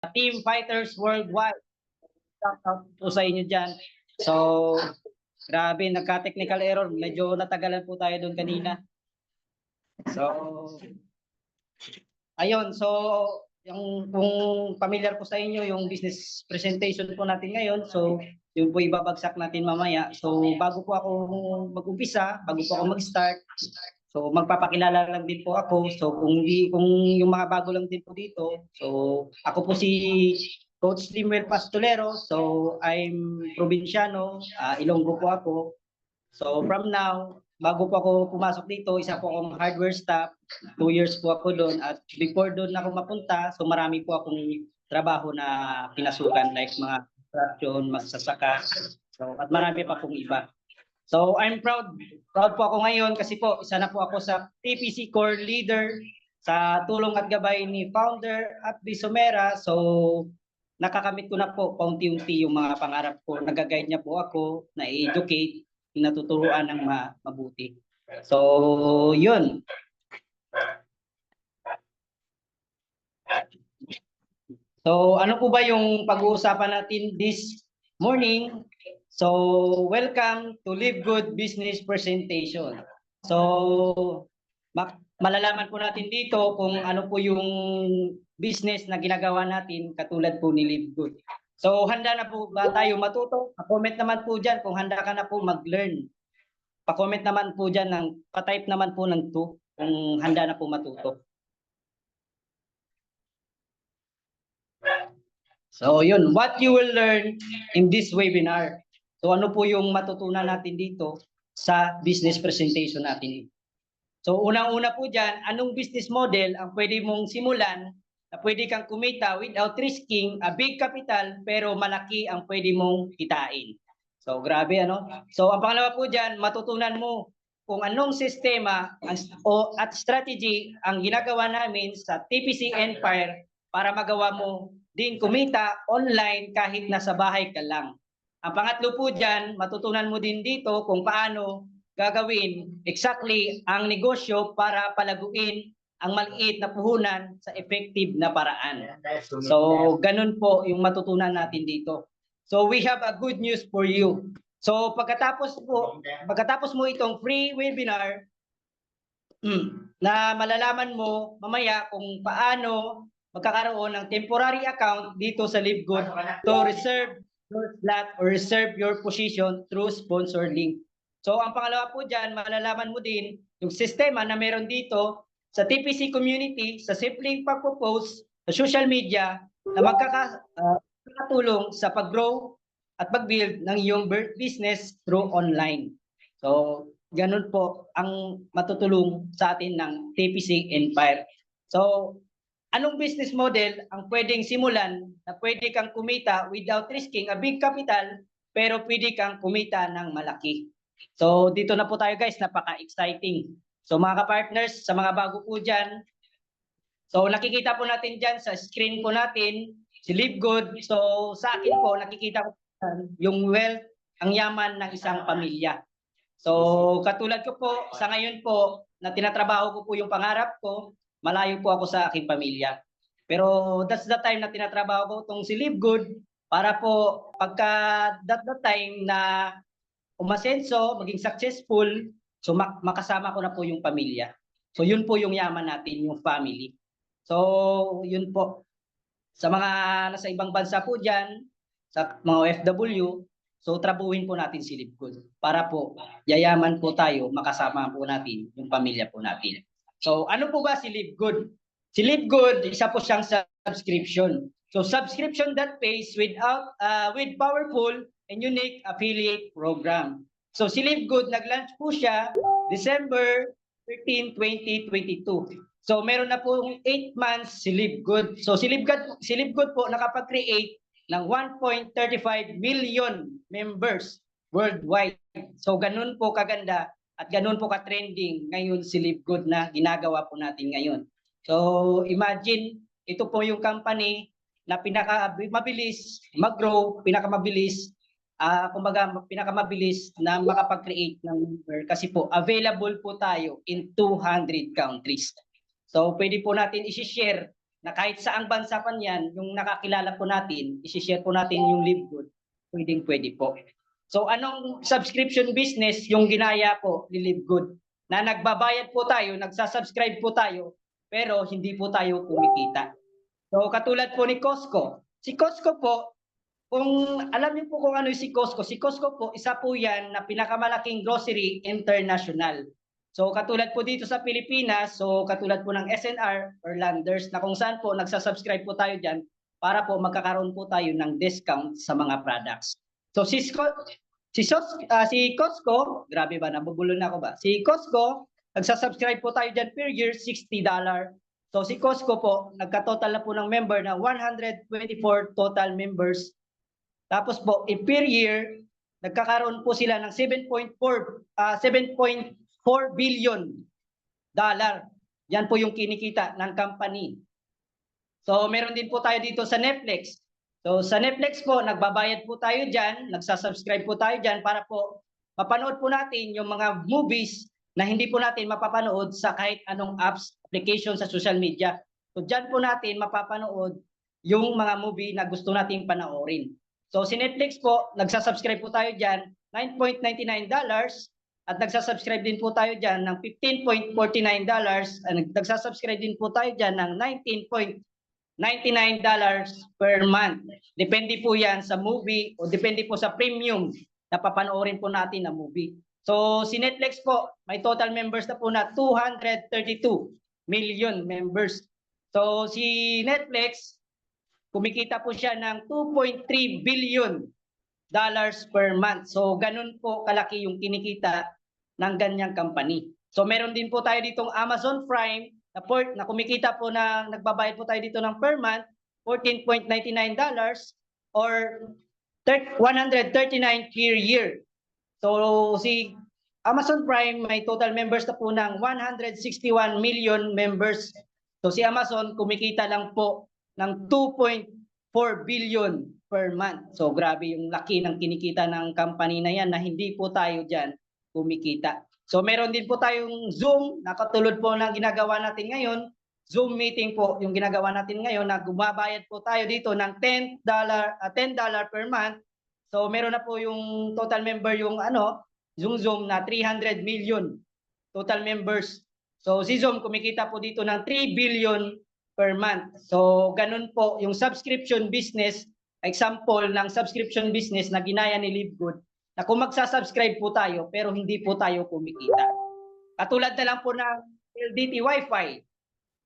Team Fighters Worldwide. Shout out po sa inyo dyan. So, grabe, nagka-technical error. Medyo natagalan po tayo doon kanina. So, ayun. So, kung familiar po sa inyo, yung business presentation po natin ngayon. So, yun po ibabagsak natin mamaya. So, bago po ako mag-umpisa, bago po ako mag-start, so magpapakilala lang din po ako. So kung yung mga bago lang din po dito, so ako po si Coach Limuel Pastolero. So I'm probinsyano, Ilonggo po ako. So from now, bago po ako pumasok dito, isa po akong hardware staff. 2 years po ako doon, at before doon ako mapunta, so marami po akong trabaho na pinasukan, like mga construction, magsasaka. So at marami pa pong iba. So I'm proud po ako ngayon kasi po isa na po ako sa TPC Core Leader sa tulong at gabay ni Founder Abdi Somera. So nakakamit ko na po paunti-unti yung mga pangarap ko. Nag-guide niya po ako na i-educate, natuturuan ng mabuti. So yun. So ano po ba yung pag-uusapan natin this morning? So, welcome to Live Good Business Presentation. So, malalaman po natin dito kung ano po yung business na ginagawa natin katulad po ni Live Good. So, handa na po ba tayo matuto? Pa-comment naman po dyan kung handa ka na po mag-learn. Pa-comment naman po dyan, pa-type naman po ng 2 kung handa na po matuto. So, yun. What you will learn in this webinar. So ano po yung matutunan natin dito sa business presentation natin? So unang-una po dyan, anong business model ang pwede mong simulan na pwede kang kumita without risking a big capital pero malaki ang pwede mong kitain? So grabe ano? So ang pangalawa po dyan, matutunan mo kung anong sistema at strategy ang ginagawa namin sa TPC Empire para magawa mo din kumita online kahit nasa bahay ka lang. Ang pangatlo po dyan, matutunan mo din dito kung paano gagawin exactly ang negosyo para palaguin ang maliit na puhunan sa effective na paraan. So, ganun po yung matutunan natin dito. So, we have a good news for you. So, pagkatapos mo itong free webinar, na malalaman mo mamaya kung paano magkakaroon ng temporary account dito sa LiveGood to reserve your slot or reserve your position through sponsor link. So ang pangalawa po dyan, malalaman mo din yung sistema na meron dito sa TPC community, sa simpleng pagpo-post sa social media na magkakatulong sa pag-grow at pag-build ng iyong business through online. So ganun po ang matutulong sa atin ng TPC Empire. So anong business model ang pwedeng simulan na pwede kang kumita without risking a big capital pero pwede kang kumita ng malaki? So dito na po tayo guys, napaka-exciting. So mga ka-partners, sa mga bago po dyan, so nakikita po natin dyan sa screen po natin, si Live Good. So sa akin po, nakikita ko yung wealth, ang yaman ng isang pamilya. So katulad ko po, sa ngayon po, na tinatrabaho ko po yung pangarap ko, malayo po ako sa aking pamilya. Pero that's the time na tinatrabaho ko itong si Live Good para po pagka that time na umasenso, maging successful, so makasama ko na po yung pamilya. So yun po yung yaman natin, yung family. So yun po. Sa mga nasa ibang bansa po dyan, sa mga OFW, so trabuhin po natin si Live Good para po yayaman po tayo, makasama po natin yung pamilya po natin. So ano po ba si Live Good? Si Live Good, isa po siyang subscription. So subscription that pays with powerful and unique affiliate program. So si Live Good, nag-launch po siya December 13, 2022. So meron na po 8 months si Live Good. So si Live Good po nakapag-create ng 1.35 million members worldwide. So ganun po kaganda at ganun po ka-trending ngayon si Live Good na ginagawa po natin ngayon. So imagine, ito po yung company na pinakamabilis mag-grow, pinakamabilis na makapag-create ng member kasi po available po tayo in 200 countries. So pwede po natin i-share na kahit saang bansa pa niyan, yung nakakilala po natin, isi-share po natin yung Live Good, pwede po. So anong subscription business yung ginaya po ni Live Good? Na nagbabayad po tayo, nagsasubscribe po tayo, pero hindi po tayo kumikita. So katulad po ni Costco. Si Costco po, kung alam niyo po kung ano si Costco po, isa po yan na pinakamalaking grocery international. So katulad po dito sa Pilipinas, so katulad po ng SNR or Landers na kung saan po nagsasubscribe po tayo dyan para po magkakaroon po tayo ng discount sa mga products. So si Costco, grabe ba, nabubulo na ako ba? Si Costco, nagsasubscribe po tayo dyan per year, $60. So si Costco po, nagka-total na po ng member na 124 total members. Tapos po, per year, nagkakaroon po sila ng 7.4 billion dollar. Yan po yung kinikita ng company. So meron din po tayo dito sa Netflix. So sa Netflix po, nagbabayad po tayo dyan, nagsasubscribe po tayo dyan para po mapanood po natin yung mga movies na hindi po natin mapapanood sa kahit anong apps, application sa social media. So dyan po natin mapapanood yung mga movie na gusto nating panoorin. So si Netflix po, nagsasubscribe po tayo dyan, $9.99 at nagsasubscribe din po tayo dyan ng $15.49 at nagsasubscribe din po tayo dyan ng $19.99 per month. Depende po yan sa movie o depende po sa premium na papanoorin po natin na movie. So si Netflix po, may total members na po na 232 million members. So si Netflix, kumikita po siya ng 2.3 billion dollars per month. So ganun po kalaki yung kinikita ng ganyang company. So meron din po tayo ditong Amazon Prime na kumikita po na nagbabayad po tayo dito ng per month $14.99 or 139 per year. So si Amazon Prime may total members na po ng 161 million members. So si Amazon kumikita lang po ng 2.4 billion per month. So grabe yung laki ng kinikita ng company na yan na hindi po tayo dyan kumikita. So meron din po tayong Zoom na katulad po ng ginagawa natin ngayon. Zoom meeting po yung ginagawa natin ngayon na gumabayad po tayo dito ng $10 per month. So meron na po yung total member yung Zoom na 300 million total members. So si Zoom kumikita po dito ng 3 billion per month. So ganun po yung subscription business, example ng subscription business na ginaya ni Live Good, na kung magsasubscribe po tayo pero hindi po tayo kumikita. Katulad na lang po ng PLDT Wi-Fi.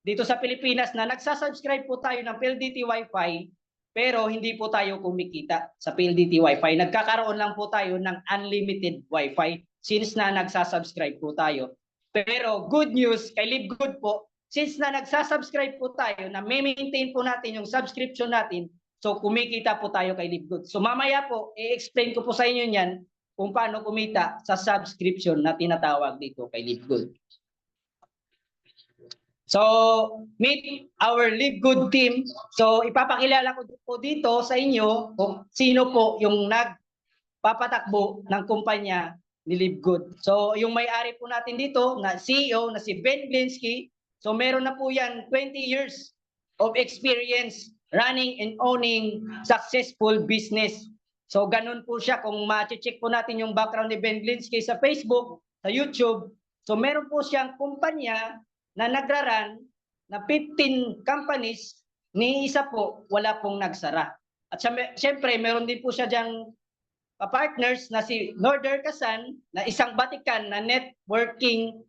Dito sa Pilipinas na nagsasubscribe po tayo ng PLDT Wi-Fi pero hindi po tayo kumikita sa PLDT Wi-Fi. Nagkakaroon lang po tayo ng unlimited Wi-Fi since na nagsasubscribe po tayo. Pero good news kay Live Good po, since na nagsasubscribe po tayo, na may-maintain po natin yung subscription natin, so kumikita po tayo kay Live Good. So mamaya po, i-explain ko po sa inyo yan kung paano kumita sa subscription na tinatawag dito kay Live Good. So, meet our Live Good team. So, ipapakilala ko po dito sa inyo kung sino po yung nagpapatakbo ng kumpanya ni Live Good. So, yung may-ari po natin dito na CEO na si Ben Glinsky. So, meron na po yan 20 years of experience running and owning successful business. So, ganun po siya. Kung ma-check po natin yung background ni Ben Glinsky sa Facebook, sa YouTube, so meron po siyang kumpanya na nagraran na 15 companies, ni isa po wala pong nagsara. At siyempre meron din po siya diyang partners na si Norder Kasan na isang batikan na networking,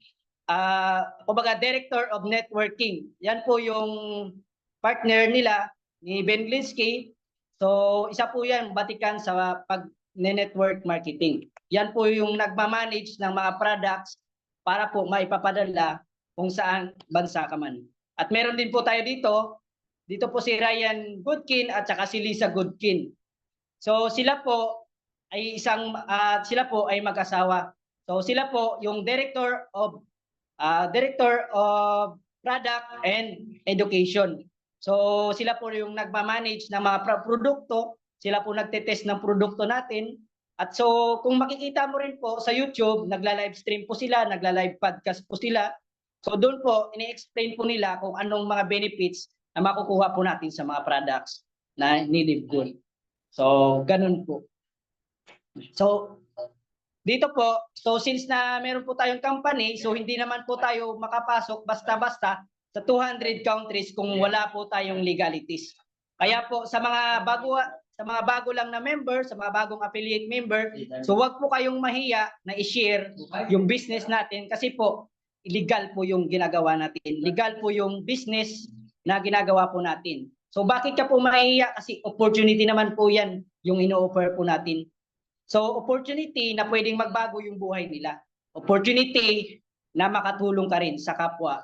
kumbaga director of networking. Yan po yung partner nila ni Ben Glinsky. So isa po yan batikan sa pag-network marketing. Yan po yung nagmamanage ng mga products para po maipapadala kung saan bansa ka man. At meron din po tayo dito po si Ryan Goodkin at saka si Lisa Goodkin. So sila po ay mag-asawa. So sila po yung director of product and education. So sila po yung nagma-manage ng mga produkto, sila po nagte-test ng produkto natin. At so kung makikita mo rin po sa YouTube, nagla-live stream po sila, nagla-live podcast po sila. So doon po, ini-explain po nila kung anong mga benefits na makukuha po natin sa mga products na ni Live Good. So, ganun po. So, dito po, so since na meron po tayong company, so hindi naman po tayo makapasok basta-basta sa 200 countries kung wala po tayong legalities. Kaya po sa mga bago lang na member, sa mga bagong affiliate member, so wag po kayong mahiya na i-share yung business natin kasi po illegal po yung ginagawa natin. Legal po yung business na ginagawa po natin. So bakit ka po mahiya? Kasi opportunity naman po yan yung ino-offer po natin. So opportunity na pwedeng magbago yung buhay nila. Opportunity na makatulong ka rin sa kapwa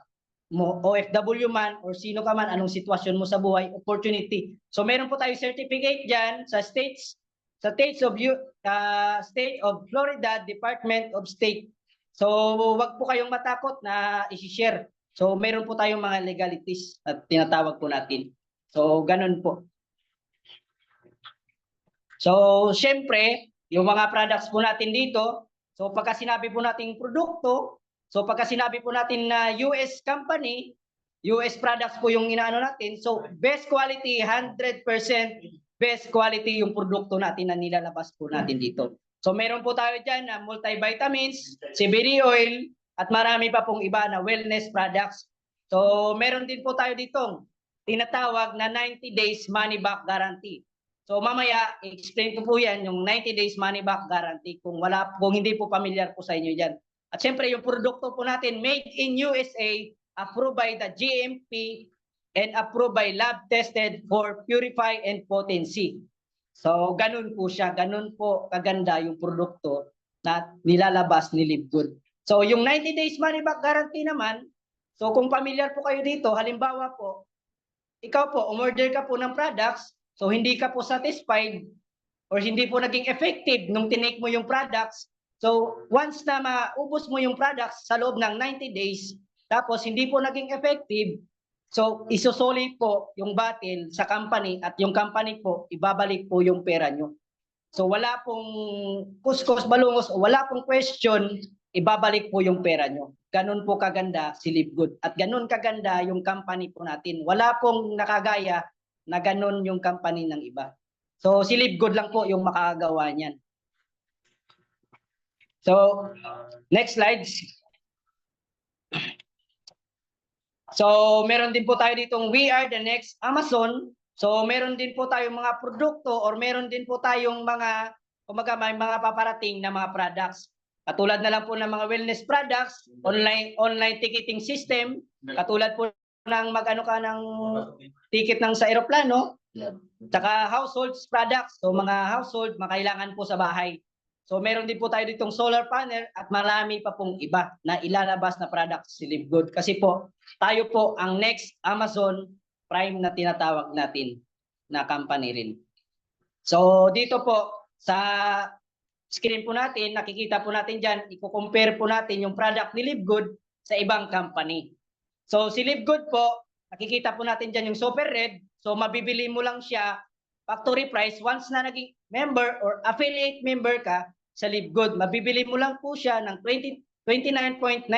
mo, OFW man or sino ka man, anong sitwasyon mo sa buhay, opportunity. So meron po tayo certificate diyan sa State of Florida Department of State. So wag po kayong matakot na i-share. So meron po tayong mga legalities at tinatawag po natin. So ganun po. So syempre, yung mga products po natin dito, so pagka sinabi po nating produkto, so pagka sinabi po natin na US company, US products po yung inaano natin, so best quality, 100% best quality yung produkto natin na nilalabas po natin dito. So meron po tayo dyan na multivitamins, CBD oil, at marami pa pong iba na wellness products. So meron din po tayo ditong tinatawag na 90 days money back guarantee. So mamaya explain ko po yan yung 90 days money back guarantee kung hindi po familiar po sa inyo diyan. At syempre yung produkto po natin made in USA, approved by the GMP and approved by lab tested for purify and potency. So ganun po siya, ganun po kaganda yung produkto na nilalabas ni Live Good. So yung 90 days money back guarantee naman, so kung familiar po kayo dito, halimbawa po, ikaw po, umorder ka po ng products, so hindi ka po satisfied or hindi po naging effective nung tinake mo yung products. So once na maubos mo yung products sa loob ng 90 days, tapos hindi po naging effective, so isusoli po yung battle sa company at yung company po ibabalik po yung pera nyo. So wala pong kuskus balungos o wala pong question, ibabalik po yung pera nyo. Ganun po kaganda si Live Good at ganun kaganda yung company po natin. Wala pong nakagaya na ganun yung company ng iba. So si Live Good lang po yung makakagawa niyan. So next slide. So meron din po tayo ditong we are the next Amazon. So meron din po tayong mga produkto or meron din po tayong mga may mga paparating na mga products. Katulad na lang po ng mga wellness products, online ticketing system, katulad po ng mag-ano ka ng ticket ng sa eroplano, saka household products, so mga household makailangan po sa bahay. So meron din po tayo ditong solar panel at marami pa pong iba na ilalabas na products si Live Good. Kasi po, tayo po ang next Amazon Prime na tinatawag natin na company rin. So dito po sa screen po natin, nakikita po natin dyan, i-compare po natin yung product ni Live Good sa ibang company. So si Live Good po, nakikita po natin dyan yung Super Red. So mabibili mo lang siya factory price once na naging member or affiliate member ka sa Live Good. Mabibili mo lang po siya ng $29.95.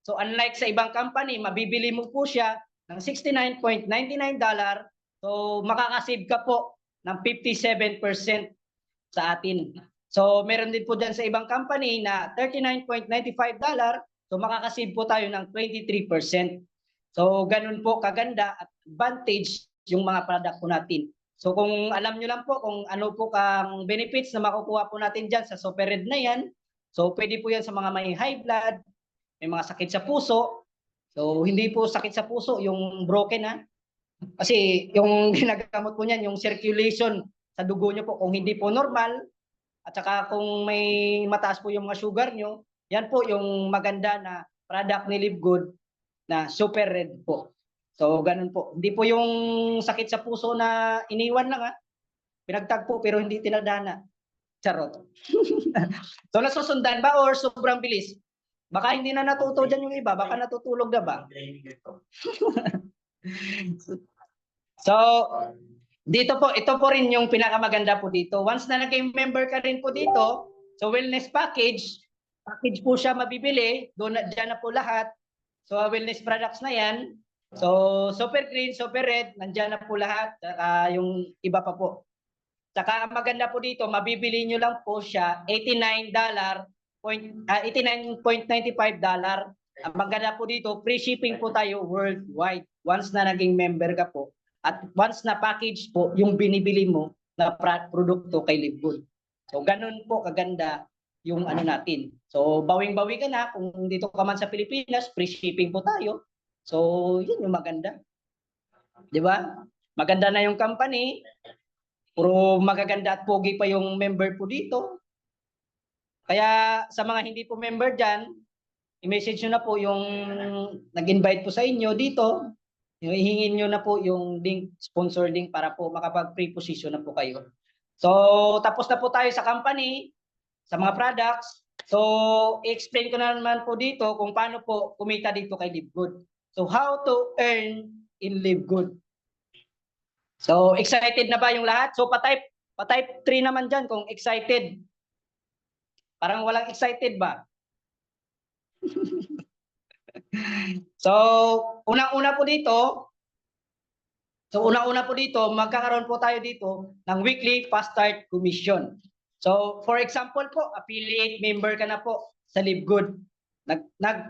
So unlike sa ibang company, mabibili mo po siya ng $69.99. So makakasave ka po ng 57% sa atin. So meron din po dyan sa ibang company na $39.95. So makakasave po tayo ng 23%. So ganun po kaganda at advantage yung mga product po natin. So kung alam nyo lang po kung ano po kang benefits na makukuha po natin dyan sa Super Red na yan, so pwede po yan sa mga may high blood, may mga sakit sa puso. So hindi po sakit sa puso yung broken ha. Kasi yung ginagamot po niyan, yung circulation sa dugo nyo po, kung hindi po normal, at saka kung may mataas po yung mga sugar nyo, yan po yung maganda na product ni Live Good na Super Red po. So ganun po. Hindi po yung sakit sa puso na iniwan lang ha. Pinagtagpo pero hindi tinadhana. Charot. So nasusundan ba or sobrang bilis? Baka hindi na natuto dyan yung iba. Baka natutulog na ba? So, dito po, ito po rin yung pinakamaganda po dito. Once na naging member ka rin po dito, so wellness package po siya mabibili. Doon na, dyan na po lahat. So wellness products na yan. So, super green, super red, nandiyan na po lahat. Saka yung iba pa po. Saka ang maganda po dito, mabibili nyo lang po siya $89.95. Ang maganda po dito, free shipping po tayo worldwide once na naging member ka po. At once na package po yung binibili mo na produkto kay Livegood. So ganun po kaganda yung ano natin. So bawing-bawi ka na kung dito ka man sa Pilipinas, free shipping po tayo. So yun yung maganda. 'Di ba? Maganda na yung company, puro magaganda at pogi pa yung member po dito. Kaya sa mga hindi po member dyan, i-message nyo na po yung nag-invite po sa inyo dito. Ihingin nyo na po yung link, sponsor link para po makapag-free position na po kayo. So, tapos na po tayo sa company, sa mga products. So, i-explain ko na naman po dito kung paano po kumita dito kay Livegood. So, how to earn in Livegood. So, excited na ba yung lahat? So, pa-type 3 naman dyan kung excited. Parang walang excited ba? So, unang-una po dito, magkakaroon po tayo dito ng weekly fast start commission. So, for example po, affiliate member ka na po sa Livegood.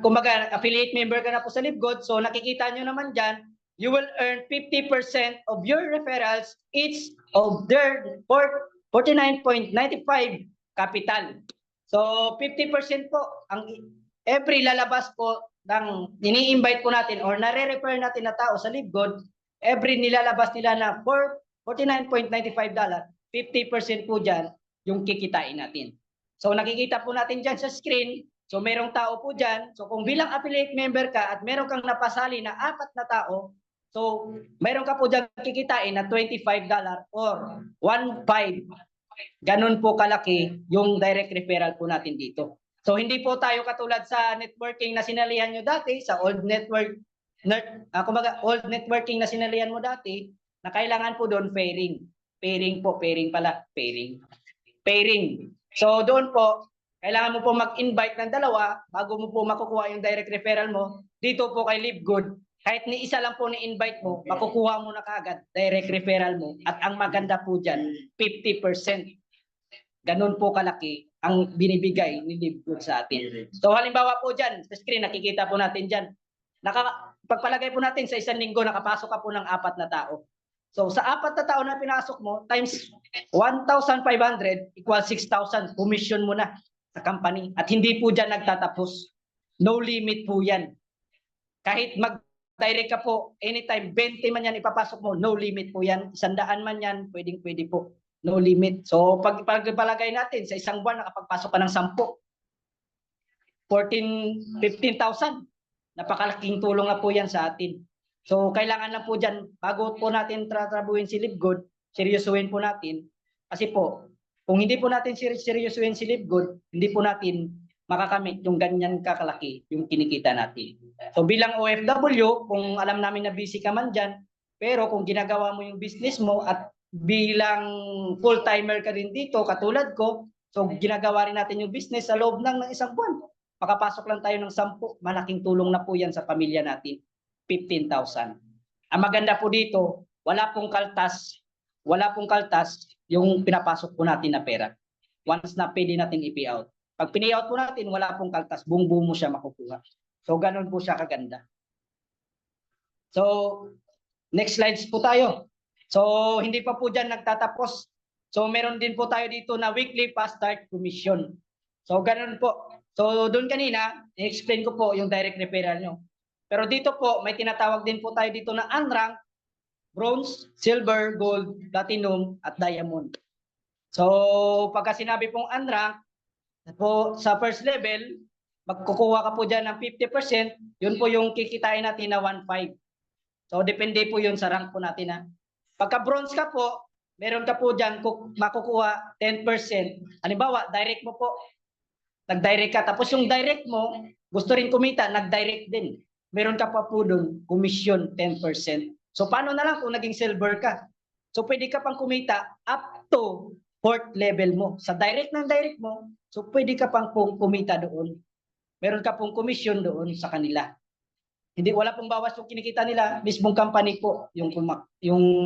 Kumbaga, affiliate member ka na po sa Livegood. So, nakikita nyo naman dyan, you will earn 50% of your referrals each of their 49.95 capital. So, 50% po ang every lalabas po ng ini-invite po natin or nare-refer natin na tao sa Livegood, every nilalabas nila na for $49.95, 50% po dyan yung kikitain natin. So nakikita po natin dyan sa screen, so merong tao po dyan, so kung bilang affiliate member ka at meron kang napasali na 4 na tao, so meron ka po dyan kikitain na $25 or 1.5. Ganun po kalaki yung direct referral po natin dito. So hindi po tayo katulad sa networking na sinalihan nyo dati, sa old networking na sinalihan mo dati, na kailangan po doon pairing. Pairing. So doon po, kailangan mo po mag-invite ng dalawa bago mo po makukuha yung direct referral mo. Dito po kay Livegood, kahit ni isa lang po ni-invite mo, makukuha mo na kaagad direct referral mo. At ang maganda po dyan, 50%. Ganun po kalaki ang binibigay ni Livegood sa atin. So halimbawa po dyan, sa screen, nakikita po natin dyan, pagpalagay po natin sa isang linggo, nakapasok ka po ng 4 na tao. So sa 4 na tao na pinasok mo, times 1,500 equals 6,000. Commission mo na sa company. At hindi po dyan nagtatapos. No limit po yan. Kahit mag-direct ka po, anytime, 20 man yan ipapasok mo, no limit po yan. 100 man yan, pwede po. No limit. So pagpalagay natin, sa isang buwan, nakapagpasok ka ng 10. 15,000. Napakalaking tulong na po yan sa atin. So, kailangan lang po dyan, bago po natin tratrabuhin si Livegood, seryosuhin po natin. Kasi po, kung hindi po natin seryosuhin si Livegood, hindi po natin makakamit yung ganyan kakalaki yung kinikita natin. So, bilang OFW, kung alam namin na busy ka man dyan, pero kung ginagawa mo yung business mo at bilang full-timer ka rin dito, katulad ko, so ginagawa rin natin yung business sa loob ng isang buwan. Makapasok lang tayo ng 10, malaking tulong na po yan sa pamilya natin. 15,000. Ang maganda po dito, wala pong kaltas yung pinapasok po natin na pera. Once na pwede natin i-payout. Pag pinayout po natin, wala pong kaltas, buong-buo mo siya makukuha. So, ganun po siya kaganda. So, next slides po tayo. So, hindi pa po dyan nagtatapos. So, meron din po tayo dito na weekly fast start commission. So, ganun po. So, doon kanina, i-explain ko po yung direct referral nyo. Pero dito po, may tinatawag din po tayo dito na unranked, bronze, silver, gold, platinum, at diamond. So, pagka sinabi pong unranked, po, sa first level, magkukuha ka po dyan ng 50%, yun po yung kikitain natin na 1.5. So, depende po yun sa rank po natin. Ha? Pagka bronze ka po, meron ka po dyan makukuha 10%. Halimbawa, direct mo po, nag-direct ka. Tapos yung direct mo, gusto rin kumita, nag-direct din. Meron ka pa po doon, commission 10%. So paano na lang kung naging silver ka? So pwede ka pang kumita up to 4th level mo. Sa direct ng direct mo, so pwede ka pang kumita doon. Meron ka pong commission doon sa kanila. Hindi, wala pong bawas yung kinikita nila, mismong company po yung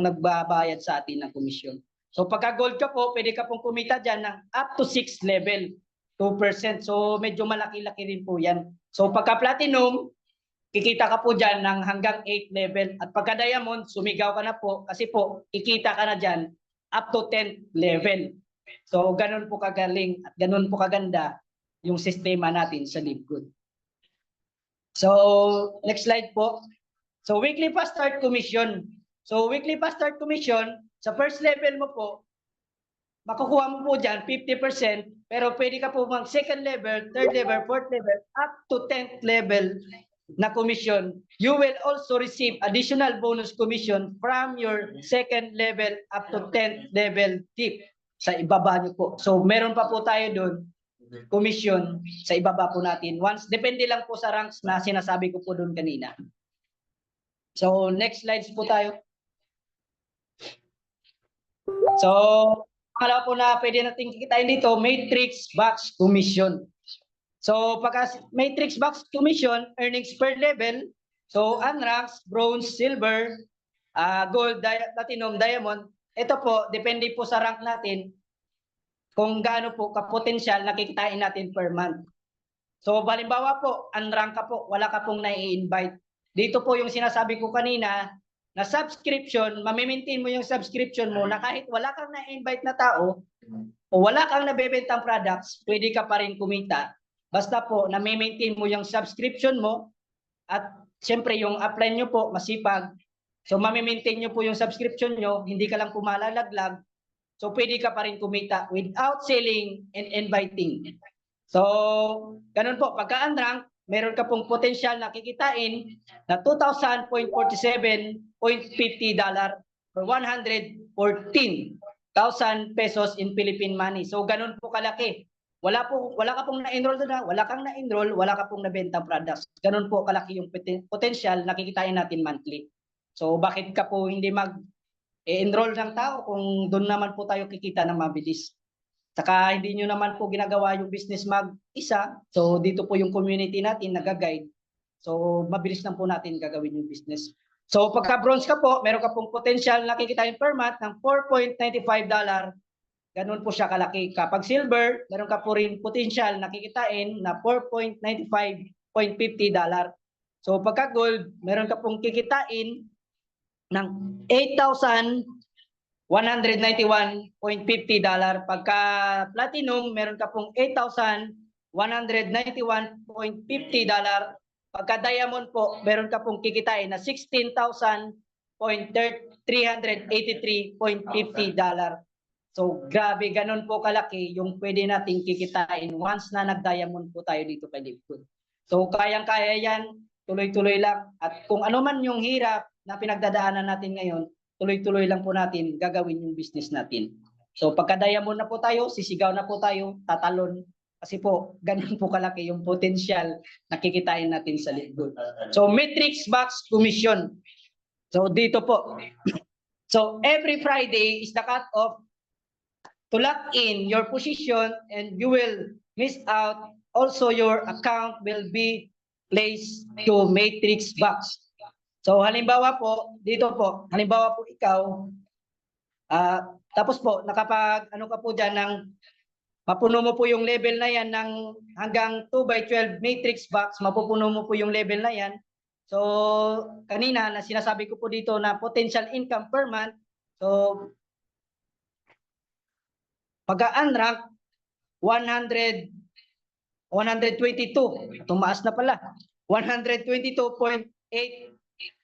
nagbabayad sa atin ng komisyon. So pagka gold ka po, pwede ka pong kumita dyan ng up to 6 level, 2%. So medyo malaki-laki rin po yan. So pagka platinum, kikita ka po dyan ng hanggang 8 level. At pagka diamond, sumigaw ka na po kasi po, kikita ka na dyan up to 10 level. So ganun po kagaling at ganun po kaganda yung sistema natin sa Livgood. So, next slide po. So, weekly fast start commission. So, weekly fast start commission, sa first level mo po, makukuha mo po dyan 50%, pero pwede ka po mag second level, third level, fourth level, up to 10th level na commission. You will also receive additional bonus commission from your second level up to 10th level tip sa ibaba nyo po. So, meron pa po tayo doon commission sa ibaba po natin. Once, depende lang po sa ranks na sinasabi ko po doon kanina. So, next slides po tayo. So, pangalawa po na pwede natin kikitain dito, matrix box commission. So, pagka matrix box commission, earnings per level, so unranks, bronze, silver, gold, platinum, diamond, ito po, depende po sa rank natin, kung gaano po ka-potential nakikitain natin per month. So, halimbawa po, unrank ka po, wala ka pong nai-invite. Dito po yung sinasabi ko kanina, na subscription, mamimaintain mo yung subscription mo na kahit wala kang na-invite na tao, o wala kang nabebentang products, pwede ka pa rin kumita. Basta po, na-maintain mo yung subscription mo, at siyempre yung upline nyo po, masipag. So, mamimaintain nyo po yung subscription nyo, hindi ka lang pumalalaglag. So, pwede ka pa rin kumita without selling and inviting. So, ganun po. Pagka unrank, meron ka pong potential na kikitain na $2,047.50 or 114,000 pesos in Philippine money. So, ganun po kalaki. Wala ka pong na-enroll doon, wala kang na-enroll, wala ka pong nabenta products. Ganun po kalaki yung potential na kikitain natin monthly. So, bakit ka po hindi enroll ng tao kung doon naman po tayo kikita ng mabilis. Saka hindi nyo naman po ginagawa yung business mag-isa. So dito po yung community natin nag-guide. So mabilis lang po natin gagawin yung business. So pagka bronze ka po, meron ka pong potential na kikitain per month ng $4.95. Ganun po siya kalaki. Kapag silver, meron ka po rin potential na kikitain na $4.95.50. So pagka gold, meron ka pong kikitain ng $8,191.50. Pagka platinum, meron ka pong $8,191.50. Pagka diamond po, meron ka pong kikitain na $16,383.50. So grabe, ganun po kalaki yung pwede nating kikitain once na nag-diamond po tayo dito kay Livgood. So kayang-kaya yan, tuloy-tuloy lang. At kung ano man yung hirap na pinagdadaanan natin ngayon, tuloy-tuloy lang po natin gagawin yung business natin. So pagka-diamond na po tayo, sisigaw na po tayo, tatalon. Kasi po, ganun po kalaki yung potential na kikitain natin sa Livgood. So matrix box commission. So dito po. So every Friday is the cut-off to lock in your position and you will miss out. Also, your account will be placed to matrix box. So halimbawa po, dito po, halimbawa po ikaw, tapos po, nakapag, ano ka po dyan, ng, mapuno mo po yung level na yan ng hanggang 2x12 matrix box, mapupuno mo po yung level na yan. So, kanina, na sinasabi ko po dito na potential income per month, so, pagka-unrank, 122, tumaas na pala, 122.8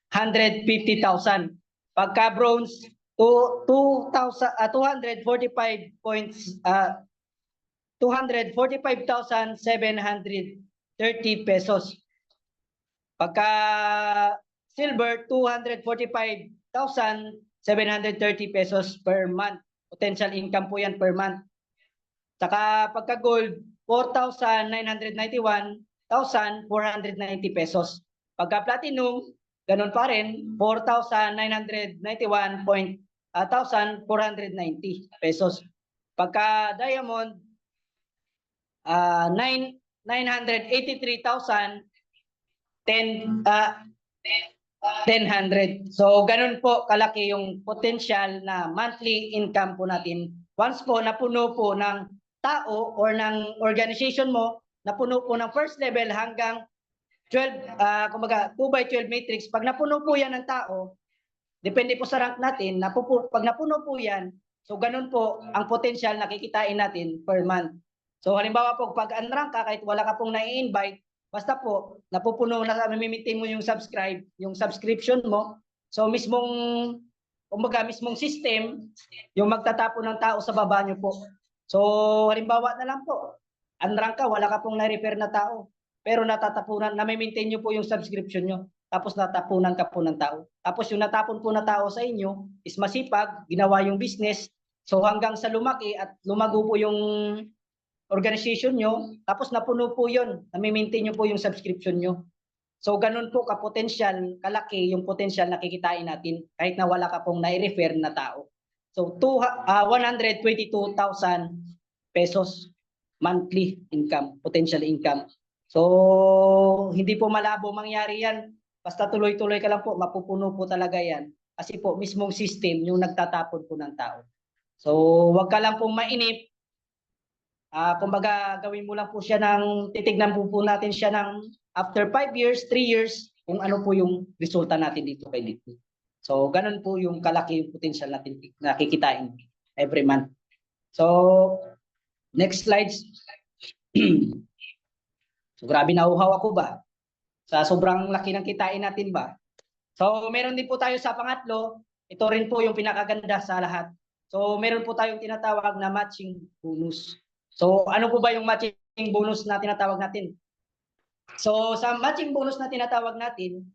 150,000. Pagka bronze, 245,730 pesos. Pagka silver, 245,730 pesos per month. Potential income po yan per month. Saka pagka gold, 4,991,490 pesos. Pagka platinum, ganun pa rin, 4,991,490 pesos. Pagka diamond, 983,000 1000. So, ganun po kalaki yung potential na monthly income po natin. Once po napuno po ng tao or ng organization mo, napuno po ng first level hanggang 12, kumbaga 2 by 12 matrix, pag napuno po yan ng tao, depende po sa rank natin, pag napuno po yan, so ganun po ang potential na kikitain natin per month. So halimbawa po, pag unrank ka, kahit wala ka pong nai-invite, basta po, napupuno na, maintain mo yung subscription mo, so kumbaga mismong system, yung magtatapo ng tao sa baba nyo po. So halimbawa na lang po, unrank ka, wala ka pong na-refer na tao, pero natatapunan, na-maintain nyo po yung subscription nyo. Tapos natapunan ka po ng tao. Tapos yung natapon po na tao sa inyo is masipag, ginawa yung business. So hanggang sa lumaki at lumago po yung organization nyo, tapos napuno po yun, nami-maintain nyo po yung subscription nyo. So ganun po ka-potential, kalaki yung potential na kikitain natin kahit na wala ka pong nai-refer na tao. So 122,000 pesos monthly income, potential income. So hindi po malabo mangyari yan. Basta tuloy-tuloy ka lang po, mapupuno po talaga yan. Kasi po, mismong system yung nagtatapon po ng tao. So, wag ka lang pong mainip. Kumbaga, gawin mo lang po siya titignan po natin siya ng after 5 years, 3 years, kung ano po yung resulta natin dito kay dito. So, ganun po yung kalaki yung potential natin nakikitain every month. So, next slides. So, grabe nauhaw ako ba? Sa sobrang laki ng kitain natin ba? So, meron din po tayo sa pangatlo. Ito rin po yung pinakaganda sa lahat. So, meron po tayong tinatawag na matching bonus. So, ano po ba yung matching bonus na tinatawag natin? So, sa matching bonus na tinatawag natin,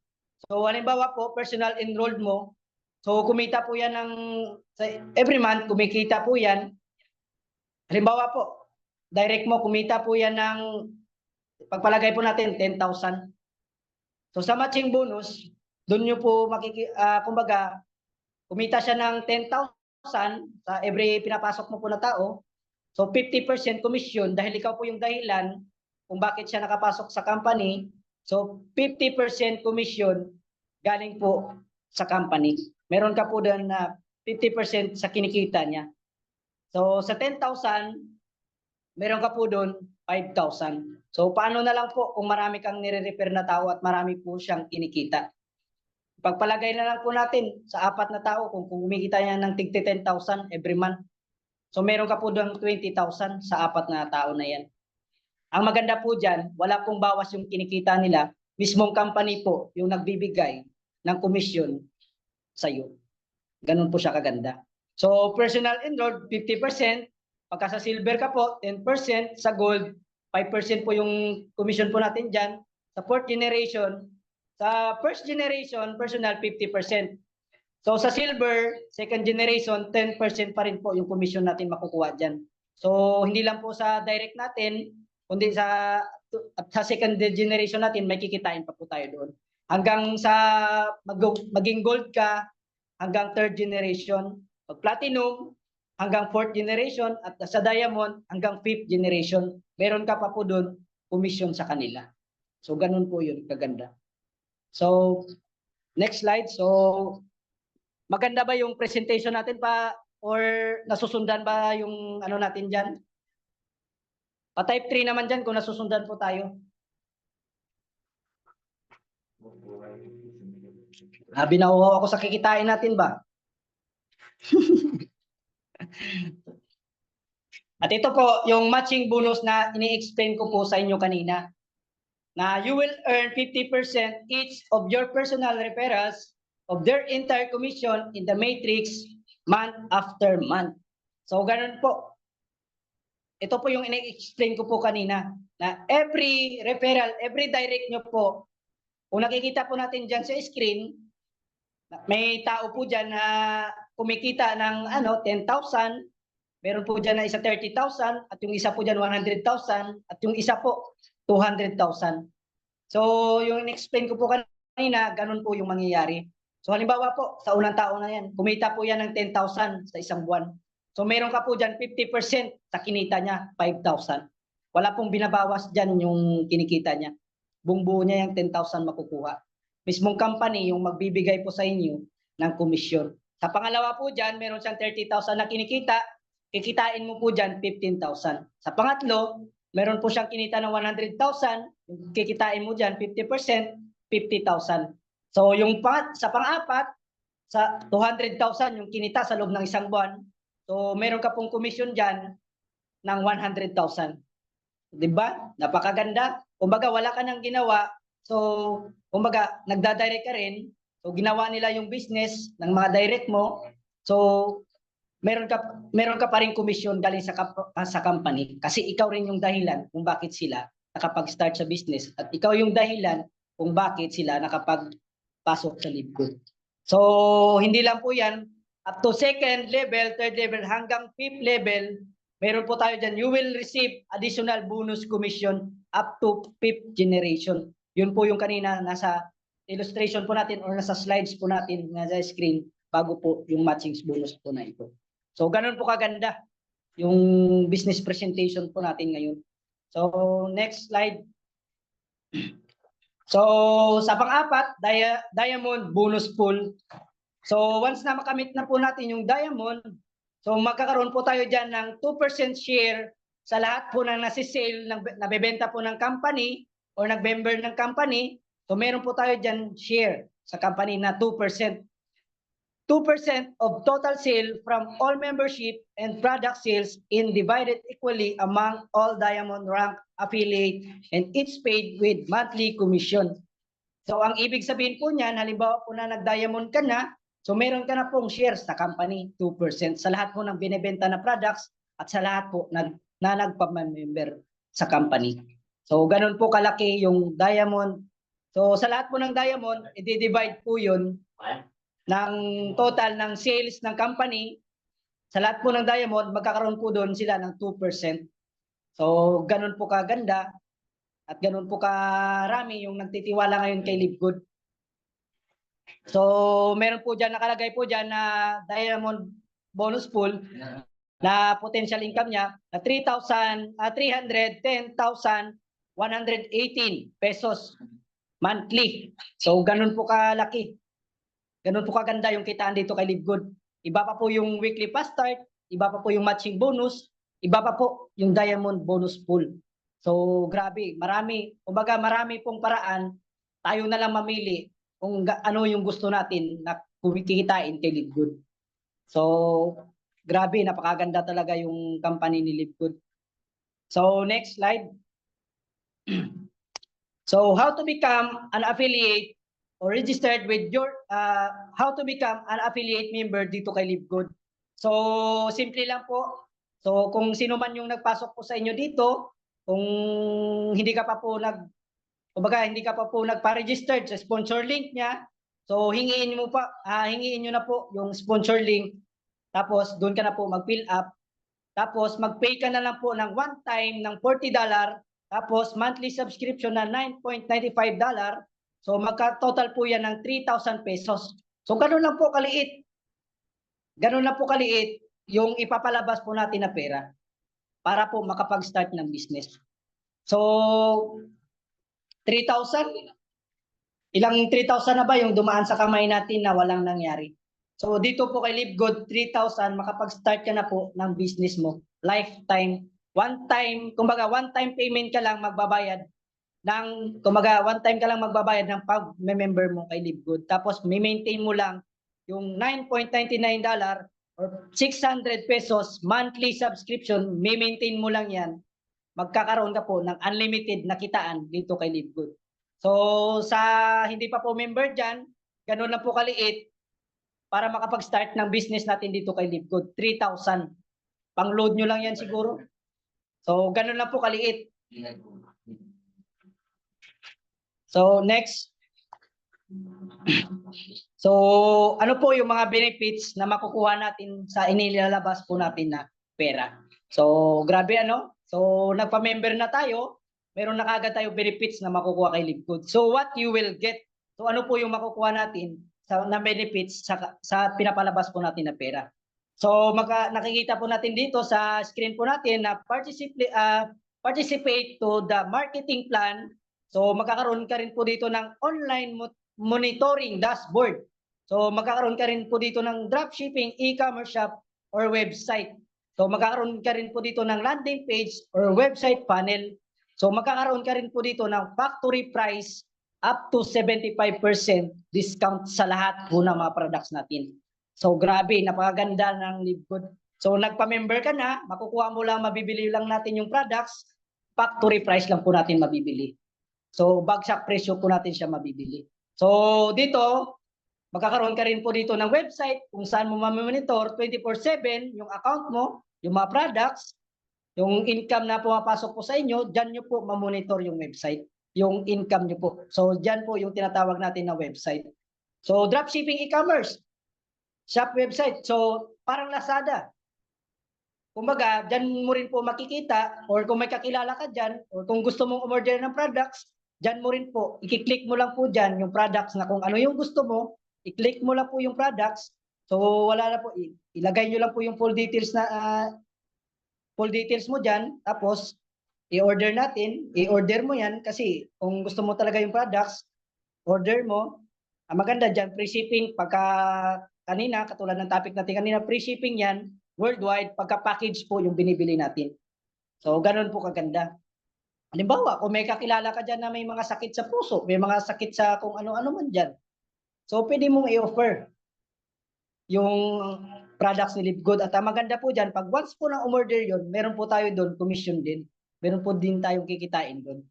so, halimbawa po, personal enrolled mo. So, kumita po yan every month, kumikita po yan. Halimbawa po, direct mo, kumita po yan pagpalagay po natin, 10,000. So sa matching bonus, doon nyo po kumbaga, kumita siya ng 10,000 sa every pinapasok mo po na tao. So 50% commission dahil ikaw po yung dahilan kung bakit siya nakapasok sa company. So 50% commission galing po sa company. Meron ka po doon na 50% sa kinikita niya. So sa 10,000, meron ka po doon 5,000. So paano na lang po kung marami kang nire-refer na tao at marami po siyang kinikita. Pagpalagay na lang po natin sa 4 na tao kung kumikita niya ng tig 10,000 every month. So meron ka po doon 20,000 sa 4 na tao na yan. Ang maganda po dyan, wala pong bawas yung kinikita nila. Mismong company po yung nagbibigay ng komisyon sa iyo. Ganun po siya kaganda. So personal enrolled 50%, pagka sa silver ka po 10%, sa gold 5% po yung commission po natin dyan. Sa fourth generation, sa first generation, personal 50%. So sa silver, second generation, 10% pa rin po yung commission natin makukuha dyan. So hindi lang po sa direct natin, kundi sa second generation natin, may kikitain pa po tayo doon. Hanggang sa maging gold ka, hanggang third generation. Pag platinum, hanggang fourth generation. At sa diamond, hanggang fifth generation. Meron ka pa po doon, commission sa kanila. So, ganun po yun, kaganda. So, next slide. So, maganda ba yung presentation natin pa or nasusundan ba yung ano natin dyan? Pa-type 3 naman dyan kung nasusundan po tayo. Binawaw ako sa kikitain natin ba? At ito po yung matching bonus na ini-explain ko po sa inyo kanina. Na you will earn 50% each of your personal referrals of their entire commission in the matrix month after month. So ganun po. Ito po yung ini-explain ko po kanina na every referral, every direct nyo po, kung nakikita po natin dyan sa screen, may tao po dyan na kumikita ng 10,000, meron po dyan na isa 30,000 at yung isa po dyan 100,000 at yung isa po 200,000. So yung in-explain ko po kanina, ganun po yung mangyayari. So halimbawa po, sa unang tao na yan, kumita po yan ng 10,000 sa isang buwan. So meron ka po dyan 50% sa kinita niya, 5,000. Wala pong binabawas dyan yung kinikita niya. Buong buo niya yung 10,000 makukuha. mismong company yung magbibigay po sa inyo ng komisyon. Sa pangalawa po dyan, meron siyang 30,000 na kinikita, kikitain mo po dyan 15,000. Sa pangatlo, meron po siyang kinita ng 100,000, kikitain mo dyan 50%, 50,000. So yung sa pang-apat, sa 200,000 yung kinita sa loob ng isang buwan, so meron ka pong komisyon dyan ng 100,000. Diba? Napakaganda. Kumbaga wala ka nang ginawa, so kumbaga nagda-direct ka rin, so ginawa nila yung business ng mga direct mo, so meron ka pa rin komisyon galing sa company kasi ikaw rin yung dahilan kung bakit sila nakapag-start sa business at ikaw yung dahilan kung bakit sila nakapagpasok sa LiveGood. So hindi lang po yan, up to second level, third level hanggang fifth level, meron po tayo dyan, you will receive additional bonus commission up to fifth generation. Yun po yung kanina nasa illustration po natin or nasa slides po natin nasa screen bago po yung matching bonus po na ito. So ganun po kaganda yung business presentation po natin ngayon. So next slide. So sa pang-apat, diamond bonus pool. So once na makamit na po natin yung diamond, so magkakaroon po tayo dyan ng 2% share sa lahat po ng nasi-sale, nabebenta po ng company or nag-member ng company. So meron po tayo dyan share sa company na 2%. 2% of total sale from all membership and product sales in divided equally among all diamond rank affiliate and each paid with monthly commission. So ang ibig sabihin po niyan, halimbawa po na nag-diamond ka na, so meron ka na pong shares sa company, 2% sa lahat po ng binebenta na products at sa lahat po na nagpa-member sa company. So ganun po kalaki yung diamond. So sa lahat po ng diamond, i-divide po yun ng total ng sales ng company. Sa lahat po ng diamond, magkakaroon po doon sila ng 2%. So ganun po kaganda at ganun po karami yung nagtitiwala ngayon kay LiveGood. So meron po dyan, nakalagay po dyan na diamond bonus pool na potential income niya na 310,118 pesos monthly. So ganun po kalaki. Ganun po kaganda yung kitaan dito kay LiveGood. Iba pa po yung weekly fast start, iba pa po yung matching bonus, iba pa po yung diamond bonus pool. So grabe, marami, kumbaga marami pong paraan, tayo na lang mamili kung ano yung gusto natin na kumikitain kay LiveGood. So grabe, napakaganda talaga yung company ni LiveGood. So next slide. So how to become an affiliate or registered with your how to become an affiliate member dito kay LiveGood. So simple lang po. So kung sino man yung nagpasok po sa inyo dito, kung hindi ka pa po hindi ka pa po nagpa-registered sa sponsor link niya, so hingiin niyo na po yung sponsor link. Tapos doon ka na po mag-fill up. Tapos mag-pay ka na lang po ng one time ng $40. Tapos monthly subscription na $9.95. So magka-total po yan ng 3,000 pesos. So ganun lang po kaliit. Ganun lang po kaliit yung ipapalabas po natin na pera para po makapag-start ng business. So 3,000, ilang 3,000 na ba yung dumaan sa kamay natin na walang nangyari? So dito po kay LiveGood, 3,000, makapag-start ka na po ng business mo. Lifetime, one time payment ka lang magbabayad one time ka lang magbabayad ng pag-member mo kay LiveGood. Tapos may-maintain mo lang yung $9.99 or 600 pesos monthly subscription, may-maintain mo lang yan. Magkakaroon ka po ng unlimited na kitaan dito kay LiveGood. So sa hindi pa po member dyan, ganun lang po kaliit para makapag-start ng business natin dito kay LiveGood. 3,000. Pang-load nyo lang yan siguro. So ganun lang po kaliit. So next. So ano po yung mga benefits na makukuha natin sa inilalabas po natin na pera. So grabe ano? So nagpa-member na tayo, meron na kagad tayo benefits na makukuha kay LiveGood. So what you will get? So ano po yung makukuha natin na benefits sa pinapalabas po natin na pera? So nakikita po natin dito sa screen po natin na participate to the marketing plan. So magkakaroon ka rin po dito ng online monitoring dashboard. So magkakaroon ka rin po dito ng dropshipping, e-commerce shop, or website. So magkakaroon ka rin po dito ng landing page or website panel. So magkakaroon ka rin po dito ng factory price up to 75% discount sa lahat po ng mga products natin. So grabe, napakaganda ng LiveGood. So nagpa-member ka na, makukuha mo lang, mabibili lang natin yung products, factory price lang po natin mabibili. So bagsak presyo po natin siya mabibili. So dito, magkakaroon ka rin po dito ng website kung saan mo mamonitor 24/7 yung account mo, yung mga products, yung income na pumapasok po sa inyo, dyan nyo po mamonitor yung website, yung income nyo po. So dyan po yung tinatawag natin na website. So dropshipping e-commerce, shop website. So parang Lazada. Kumbaga, dyan mo rin po makikita or kung may kakilala ka dyan or kung gusto mong umorder ng products, dyan mo rin po, i-click mo lang po dyan yung products na kung ano yung gusto mo, i-click mo lang po yung products. So wala na po, ilagay nyo lang po yung full details mo dyan, tapos i-order natin, i-order mo yan kasi kung gusto mo talaga yung products, order mo. Ang maganda dyan, free shipping. Pagka kanina, katulad ng topic natin kanina, free shipping yan, worldwide, pagka-package po yung binibili natin. So, ganun po kaganda. Halimbawa, kung may kakilala ka dyan na may mga sakit sa puso, may mga sakit sa kung ano-ano man dyan, so pwede mong i-offer yung products ni LiveGood. At ang maganda po dyan, pag once po na umorder yun, meron po tayo doon, commission din. Meron po din tayong kikitain doon.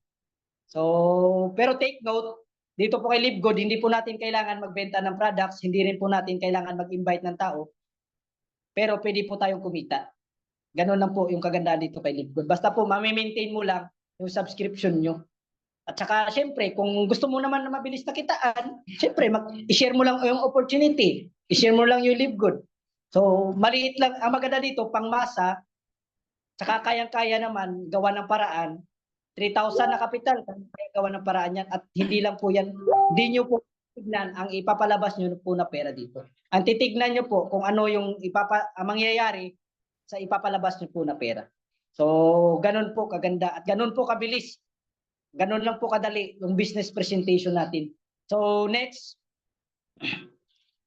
So, pero take note, dito po kay LiveGood, hindi po natin kailangan magbenta ng products, hindi rin po natin kailangan mag-invite ng tao, pero pwede po tayong kumita. Ganun lang po yung kagandahan dito kay LiveGood. Basta po, mami-maintain mo lang yung subscription nyo. At saka, syempre, kung gusto mo naman na mabilis na kitaan, syempre, i-share mo lang yung opportunity. I-share mo lang yung LiveGood. So, maliit lang. Ang maganda dito, pangmasa, saka kayang-kaya naman, gawa ng paraan. 3,000 na kapital, kaya gawa ng paraan yan. At hindi lang po yan, hindi nyo po tignan ang ipapalabas nyo po na pera dito. Ang titignan nyo po kung ano yung ang mangyayari sa ipapalabas nyo po na pera. So, ganun po kaganda at ganun po kabilis. Ganun lang po kadali yung business presentation natin. So, next.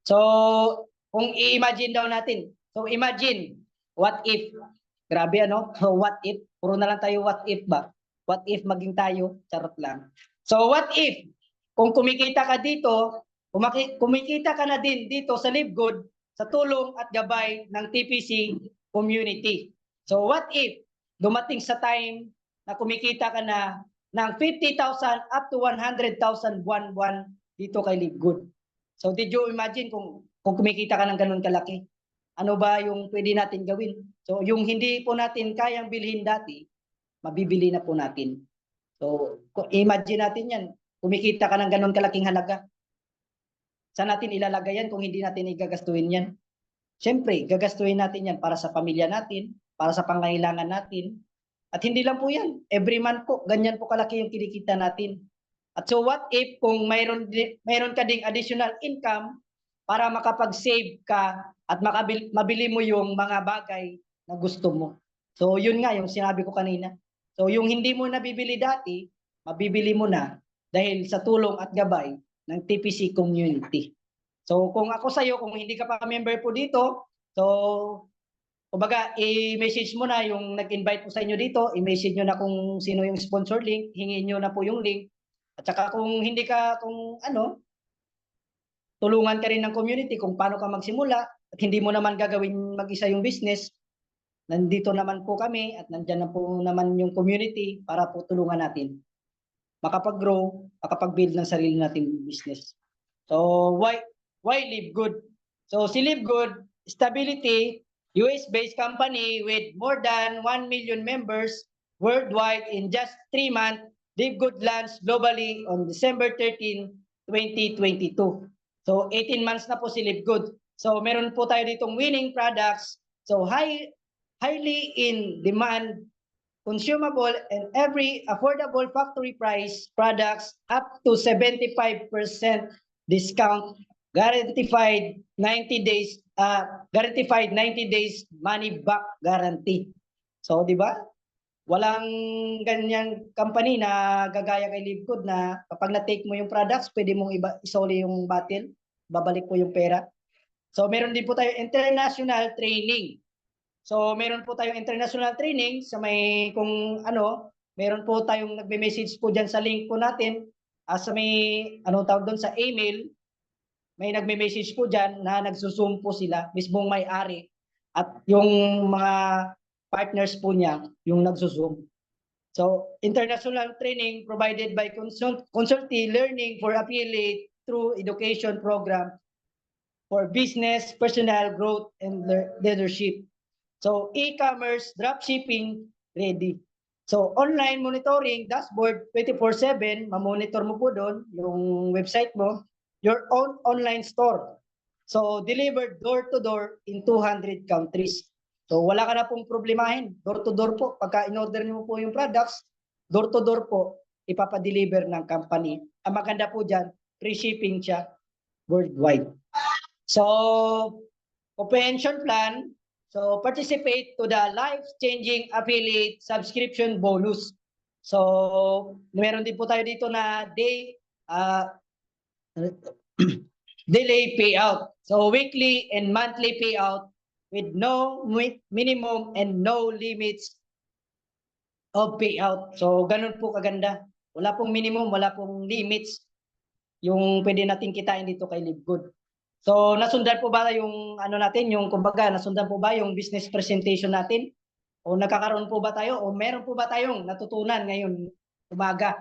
So, kung i-imagine daw natin. So, imagine, what if? Grabe ano? So, what if? Puro na lang tayo what if ba? What if maging tayo? Charot lang. So, what if? Kung kumikita ka dito, kumikita ka na din dito sa LiveGood sa tulong at gabay ng TPC community. So, what if dumating sa time na kumikita ka na ng 50,000 up to 100,000 buwan-buwan dito kay LiveGood. So did you imagine kung kumikita ka ng ganun kalaki? Ano ba yung pwede natin gawin? So yung hindi po natin kayang bilhin dati, mabibili na po natin. So imagine natin yan, kumikita ka ng ganun kalaking halaga. Saan natin ilalagay yan kung hindi natin igagastuhin yan? Siyempre, gagastuhin natin yan para sa pamilya natin, para sa pangangailangan natin, at hindi lang po yan. Every month po, ganyan po kalaki yung kinikita natin. At so what if kung mayroon ka ding additional income para makapag-save ka at mabili mo yung mga bagay na gusto mo. So yun nga yung sinabi ko kanina. So yung hindi mo nabibili dati, mabibili mo na dahil sa tulong at gabay ng TPC community. So kung ako sa'yo, kung hindi ka pa member po dito, so kumbaga, i-message mo na yung nag-invite po sa inyo dito, i-message nyo na kung sino yung sponsor link, hingin nyo na po yung link. At saka kung hindi ka, kung ano, tulungan ka rin ng community kung paano ka magsimula at hindi mo naman gagawin mag-isa yung business, nandito naman po kami at nandyan na po naman yung community para po tulungan natin makapag-grow, makapag-build ng sarili nating business. So, why LiveGood? So, si LiveGood, stability, US-based company with more than 1 million members worldwide in just 3 months, LiveGood launched globally on December 13, 2022. So 18 months na po si LiveGood. So meron po tayo ditong winning products. So highly in demand, consumable and every affordable factory price products up to 75% discount, guaranteed 90 days money back guarantee. So, di ba? Walang ganyang company na gagaya kay Livegood na kapag na-take mo yung products, pwede mong isoli yung bottle, babalik po yung pera. So meron din po tayo international training. So meron po tayong international training sa may kung ano, meron po tayong nagme-message po diyan sa link po natin sa may anong tawag doon sa email, may nagme-message po diyan na nagsusum po sila, mismong may-ari at yung mga partners po niya yung nagsusum. So, international training provided by Consulti Learning for Affiliate through education program for business, personal growth, and leadership. So, e-commerce, dropshipping, ready. So, online monitoring, dashboard, 24/7, mamonitor mo po doon yung website mo, your own online store. So, delivered door to door in 200 countries. So, wala ka na pong problemahin. Door to door po. Pagka in-order niyo po yung products, door to door po, ipapadeliver ng company. Ang maganda po dyan, free shipping siya worldwide. So, comprehension plan, so participate to the life-changing affiliate subscription bonus. So, meron din po tayo dito na delay payout. So, weekly and monthly payout with no minimum and no limits of payout. So, ganun po kaganda. Wala pong minimum, wala pong limits yung pwede natin kitain dito kay Livegood. So, nasundan po ba yung ano natin, yung kumbaga, nasundan po ba yung business presentation natin? O nagkakaroon po ba tayo? O meron po ba tayong natutunan ngayon umaga?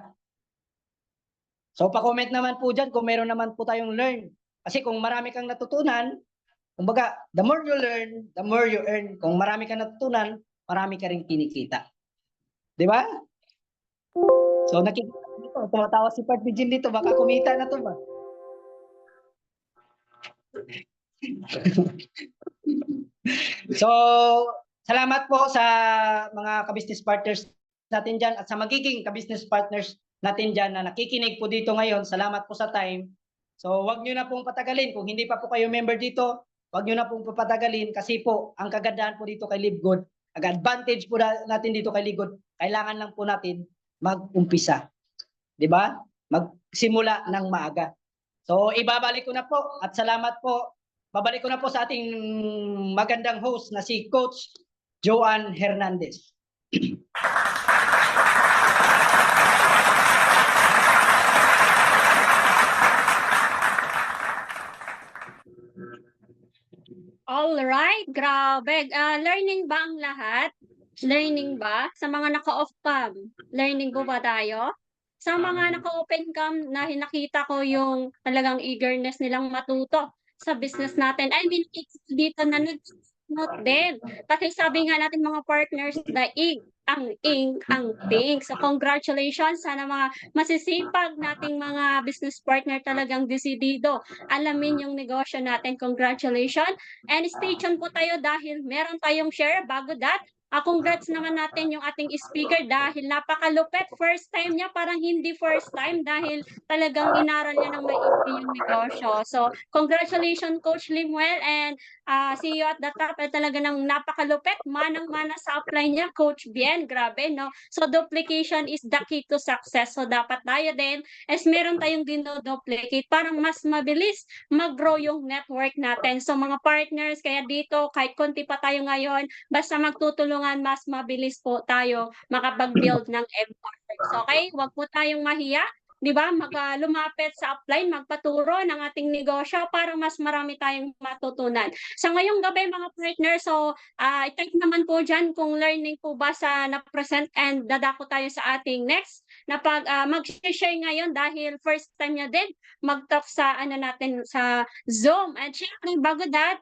So, pa-comment naman po dyan kung meron naman po tayong learn. Kasi kung marami kang natutunan, kumbaga, the more you learn, the more you earn. Kung marami kang natutunan, marami ka rin kinikita. Di ba? So, nakikita dito, tumatawa si Pat Bijin dito, baka kumita na to ba? So, salamat po sa mga ka-business partners natin dyan at sa magiging ka-business partners natin dyan na nakikinig po dito ngayon. Salamat po sa time. So, wag nyo na pong patagalin. Kung hindi pa po kayo member dito, wag nyo na pong papatagalin kasi po, ang kagandahan po dito kay Livegood, ang advantage po natin dito kay Livegood, kailangan lang po natin mag-umpisa. Di ba? Magsimula ng maaga. So, ibabalik ko na po at salamat po. Babalik ko na po sa ating magandang host na si Coach Joan Hernandez. All right, grabe. Learning ba ang lahat? Learning ba? Sa mga naka-off cam, learning po ba tayo? Sa mga naka-open cam na nakita ko yung talagang eagerness nilang matuto sa business natin. I mean, it's dito na nag-note din. Kasi sabi nga natin mga partners, daig, ang ting. So congratulations, sana mga masisipag nating mga business partner talagang desidido. Alamin yung negosyo natin. Congratulations. And stay tuned po tayo dahil meron tayong share. Bago that, congrats naman natin yung ating speaker dahil napakalupet. First time niya, parang hindi first time dahil talagang inaral niya ng maigi yung negosyo. So, congratulations Coach Limuel and see you at the top. Talaga ng napakalupet. Manang-mana sa upline niya, Coach Bien. Grabe, no? So, duplication is the key to success. So, dapat tayo din as meron tayong dinoduplicate parang mas mabilis mag-grow yung network natin. So mga partners, kaya dito kahit konti pa tayo ngayon, basta magtutulungan, mas mabilis po tayo makapag-build ng empire. So, okay, wag po tayong mahiya. 'Di ba? Lumapit sa upline, magpaturo ng ating negosyo para mas marami tayong matutunan. Sa ngayong gabi mga partners, so i-type naman po diyan kung learning po ba sa na-present and dadako tayo sa ating next na mag-share ngayon dahil first time niya din mag-talk sa ano natin sa Zoom. And syempre bago that,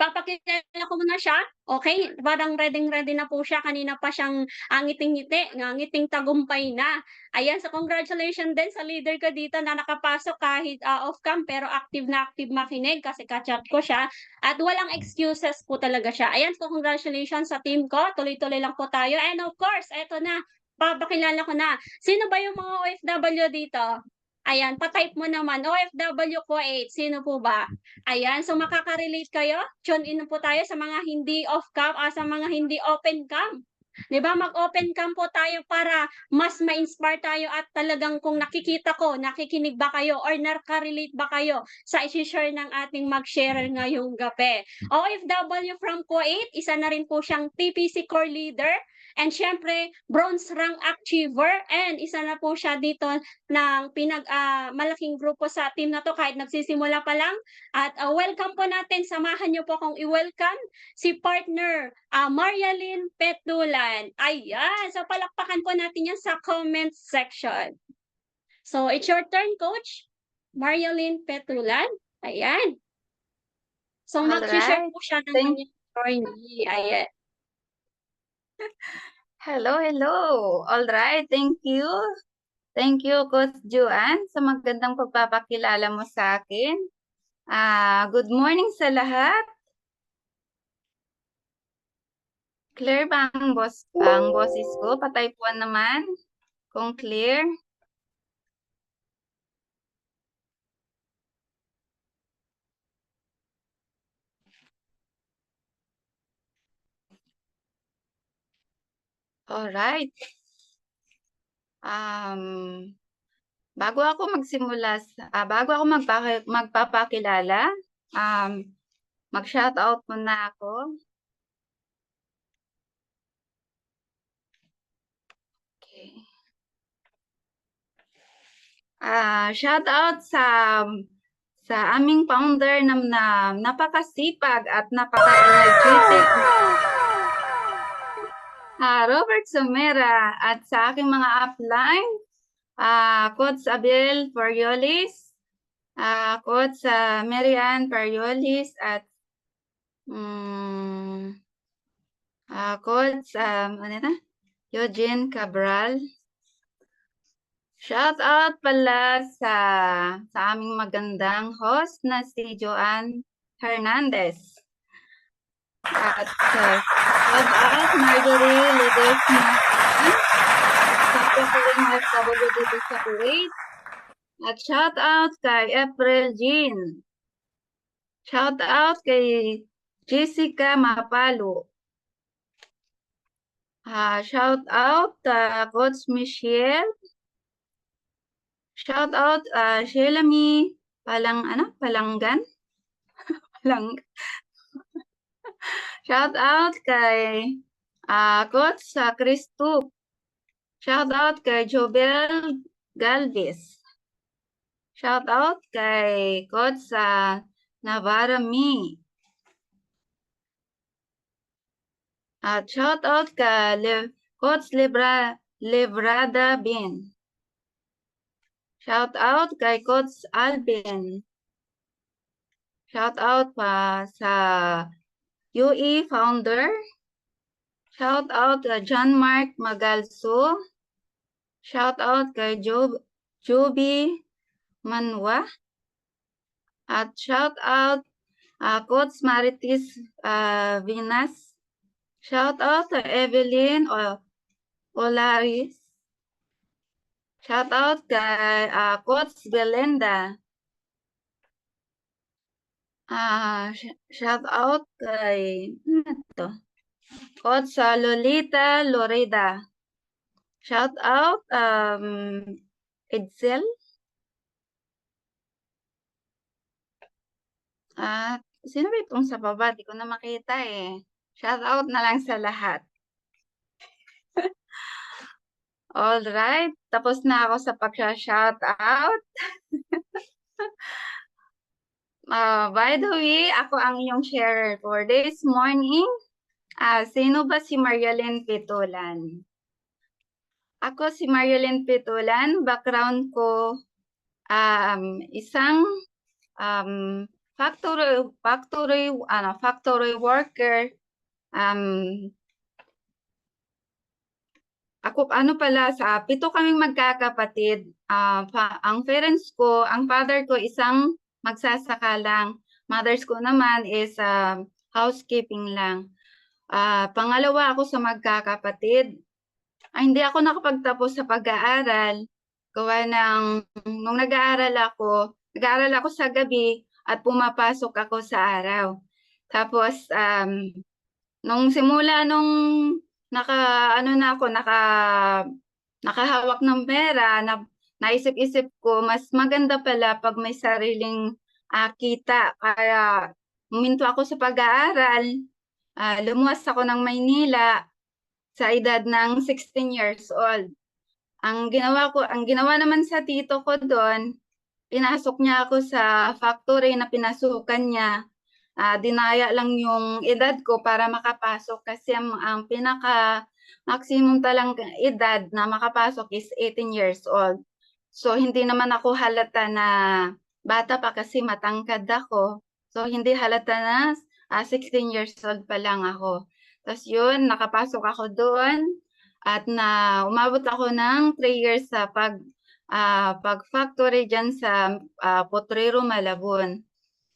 papakilala ko muna siya. Okay, parang ready na po siya. Kanina pa siyang ngiting-ngiti, ngiting tagumpay na. Ayan, so congratulations din sa leader ko dito na nakapasok kahit off-cam pero active na active makinig kasi ka-chat ko siya. At walang excuses po talaga siya. Ayan, so congratulations sa team ko. Tuloy-tuloy lang po tayo. And of course, eto na, papakilala ko na. Sino ba yung mga OFW dito? Ayan, pa-type mo naman. OFW ko 8. Sino po ba? Ayan, so makaka-relate kayo. Tune in po tayo sa mga hindi off-cam, sa mga hindi open cam. 'Di ba, mag-open cam po tayo para mas ma-inspire tayo at talagang kung nakikita ko, nakikinig ba kayo or nakaka-relate ba kayo sa isi-share ng ating mag-share ngayong gabi. OFW from Kuwait, isa na rin po siyang TPC Core Leader and siyempre bronze rank achiever and isa na po siya dito ng malaking grupo sa team na 'to kahit nagsisimula pa lang at, welcome po natin, samahan niyo po akong i-welcome si partner, Marialyn Petulan. Ayan, so palakpakan po natin 'yan sa comment section. So, it's your turn, Coach Marialyn Petulan. Ayan. So, mag-she-share Alright. po siya ng Thank kanyang journey. Ayan. Hello, hello. Alright, thank you. Thank you, Coach Joanne, sa magandang pagpapakilala mo sa akin. Good morning sa lahat. Clear ba ang boses ko? Pataypuan naman kung clear. Alright. Bago ako magpapakilala, mag-shoutout muna ako. Okay. Shoutout sa aming founder na napakasipag at napaka-energetic Robert Somera at sa aking mga upline, Coach Abel Periolis, Coach Marian Periolis at Coach Eugene Cabral. Shout out pala sa aming magandang host na si Joanne Hernandez. At shout out Marjorie Ledesma sa Pagkakuling OFW dito sa Kuwait. At shout out kay April Jean. Shout out kay Jessica Mapalo. Shout out Coach Michelle. Shout out Shelami Palanggan. Shout out kay Coach Christoph. Shout out kay Jobel Galvez. Shout out kay Coach Navarra Mi. At shout out kay Coach Lebrada Bin. Shout out kay Coach Alvin. Shout out pa sa UE founder. Shout out kay John Mark Magalso. Shout out kay Joby Manwa. At shout out Coach Maritis Vinas. Shout out to Evelyn Olaris. Shout out kay Coach Belinda. Shout out kay Coach Lolita Loreda. Shout out Edsel. Sino ba itong sa baba? Di ko na makita eh. Shout out na lang sa lahat. Alright, tapos na ako sa pag-shout out. By the way, ako ang iyong sharer for this morning. Sino ba si Marialyn Petulan? Ako si Marialyn Petulan. Background ko, isang factory worker. Ako sa 7 kaming magkakapatid. Ang parents ko, ang father ko isang magsasaka lang. Mothers ko naman is housekeeping lang. Pangalawa ako sa magkakapatid. Hindi ako nakapagtapos sa pag-aaral. Gawa nung nag-aaral ako sa gabi at pumapasok ako sa araw. Tapos, nung ano na ako, nakahawak ng pera, naisip-isip ko, mas maganda pala pag may sariling kita. Kaya huminto ako sa pag-aaral, lumuwas ako ng Maynila sa edad ng 16 years old. Ang ginawa naman sa tito ko doon, pinasok niya ako sa factory na pinasukan niya. Dinaya lang yung edad ko para makapasok kasi ang pinaka maximum talang edad na makapasok is 18 years old. So hindi naman ako halata na bata pa kasi matangkad ako. So hindi halata na 16 years old pa lang ako. Tapos yun, nakapasok ako doon at umabot ako ng 3 years sa pag-factory dyan sa Potrero, Malabon.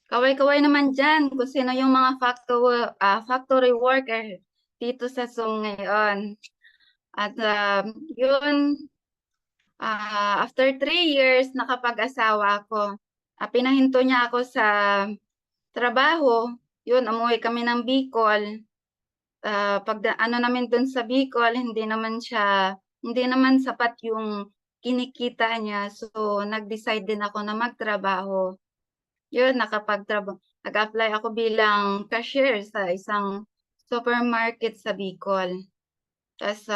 Kaway-kaway naman dyan kung sino yung mga factory worker dito sa Song ngayon. At yun, after 3 years, nakapag-asawa ako. Pinahinto niya ako sa trabaho. Yun, umuwi kami ng Bicol. Ano namin dun sa Bicol, hindi naman sapat yung kinikita niya. So, nag-decide din ako na magtrabaho. Yun, nag-apply ako bilang cashier sa isang supermarket sa Bicol. Tapos,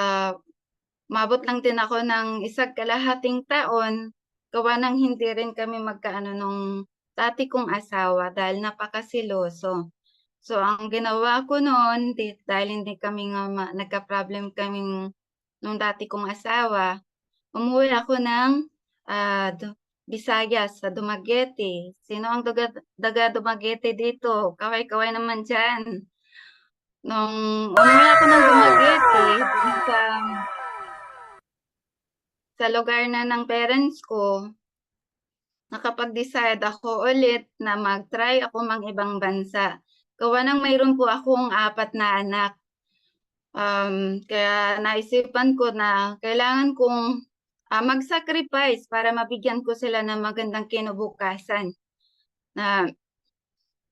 mabot lang din ako ng 1.5 taon, gawa ng hindi rin kami magkaano nung dati kong asawa dahil napakasiloso. So, ang ginawa ko noon, dahil hindi kami nga nagka-problem kaming nung dati kong asawa, umuwi ako ng Visayas sa Dumaguete. Sino ang daga Dumaguete dito? Kaway-kaway naman dyan. Nung umuwi ako ng Dumaguete, sa lugar na ng parents ko, nakapag-decide ako ulit na mag-try ako mang ibang bansa. Gawa ng mayroon po akong 4 na anak. Kaya naisipan ko na kailangan kong mag-sacrifice para mabigyan ko sila ng magandang kinabukasan.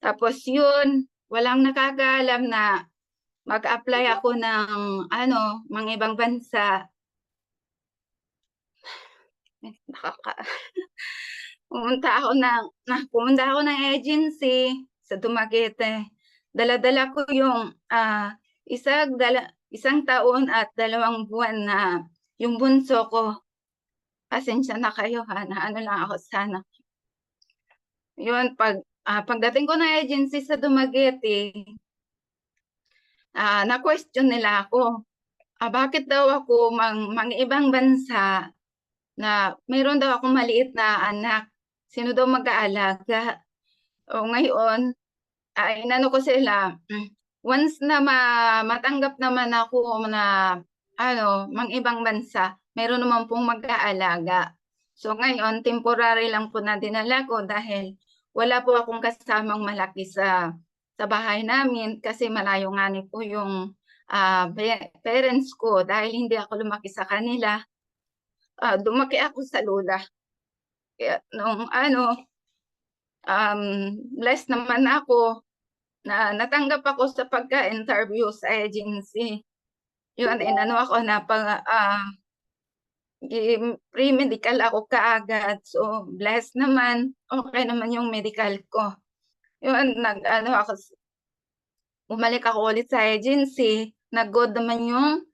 Tapos yun, walang nakakaalam na mag-apply ako ng mga ibang bansa. Pumunta ako ng agency sa Dumaguete. Dala-dala ko yung isang taon at 2 buwan na yung bunso ko. Pasensya na kayo na lang ako sana. Yun, pagdating ko ng agency sa Dumaguete, na-question nila ako. Bakit daw ako mga ibang bansa na mayroon daw akong maliit na anak. Sino daw mag-aalaga? O ngayon, inano ko sila, once na matanggap naman ako na mga ibang bansa, mayroon naman pong mag-aalaga. So ngayon, temporary lang po na dinala ko dahil wala po akong kasamang malaki sa bahay namin kasi malayo nga ni po yung parents ko dahil hindi ako lumaki sa kanila. Dumaki ako sa lola. Kaya nung blessed naman ako na natanggap ako sa pagka-interview sa agency. Yun, inano ako na pre-medical ako kaagad. So, blessed naman. Okay naman yung medical ko. Yun, bumalik ako ulit sa agency. Nag-good naman yung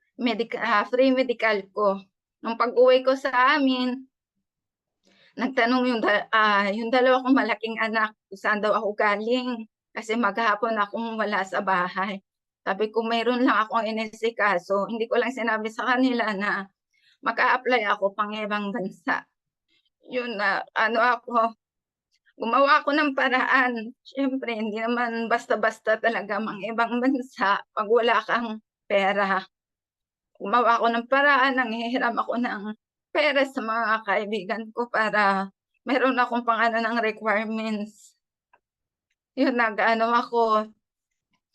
free medical ko. Nung pag-uwi ko sa amin, nagtanong yung 2 kong malaking anak kung saan daw ako galing. Kasi maghapon akong wala sa bahay. Sabi ko, mayroon lang akong inisikaso. Hindi ko lang sinabi sa kanila na maka-apply ako pang ibang bansa. Yun gumawa ako ng paraan. Siyempre, hindi naman basta-basta talaga mga ibang bansa pag wala kang pera. Gumawa ako ng paraan, nanghihiram ako ng pera sa mga kaibigan ko para meron akong ng requirements. Yun,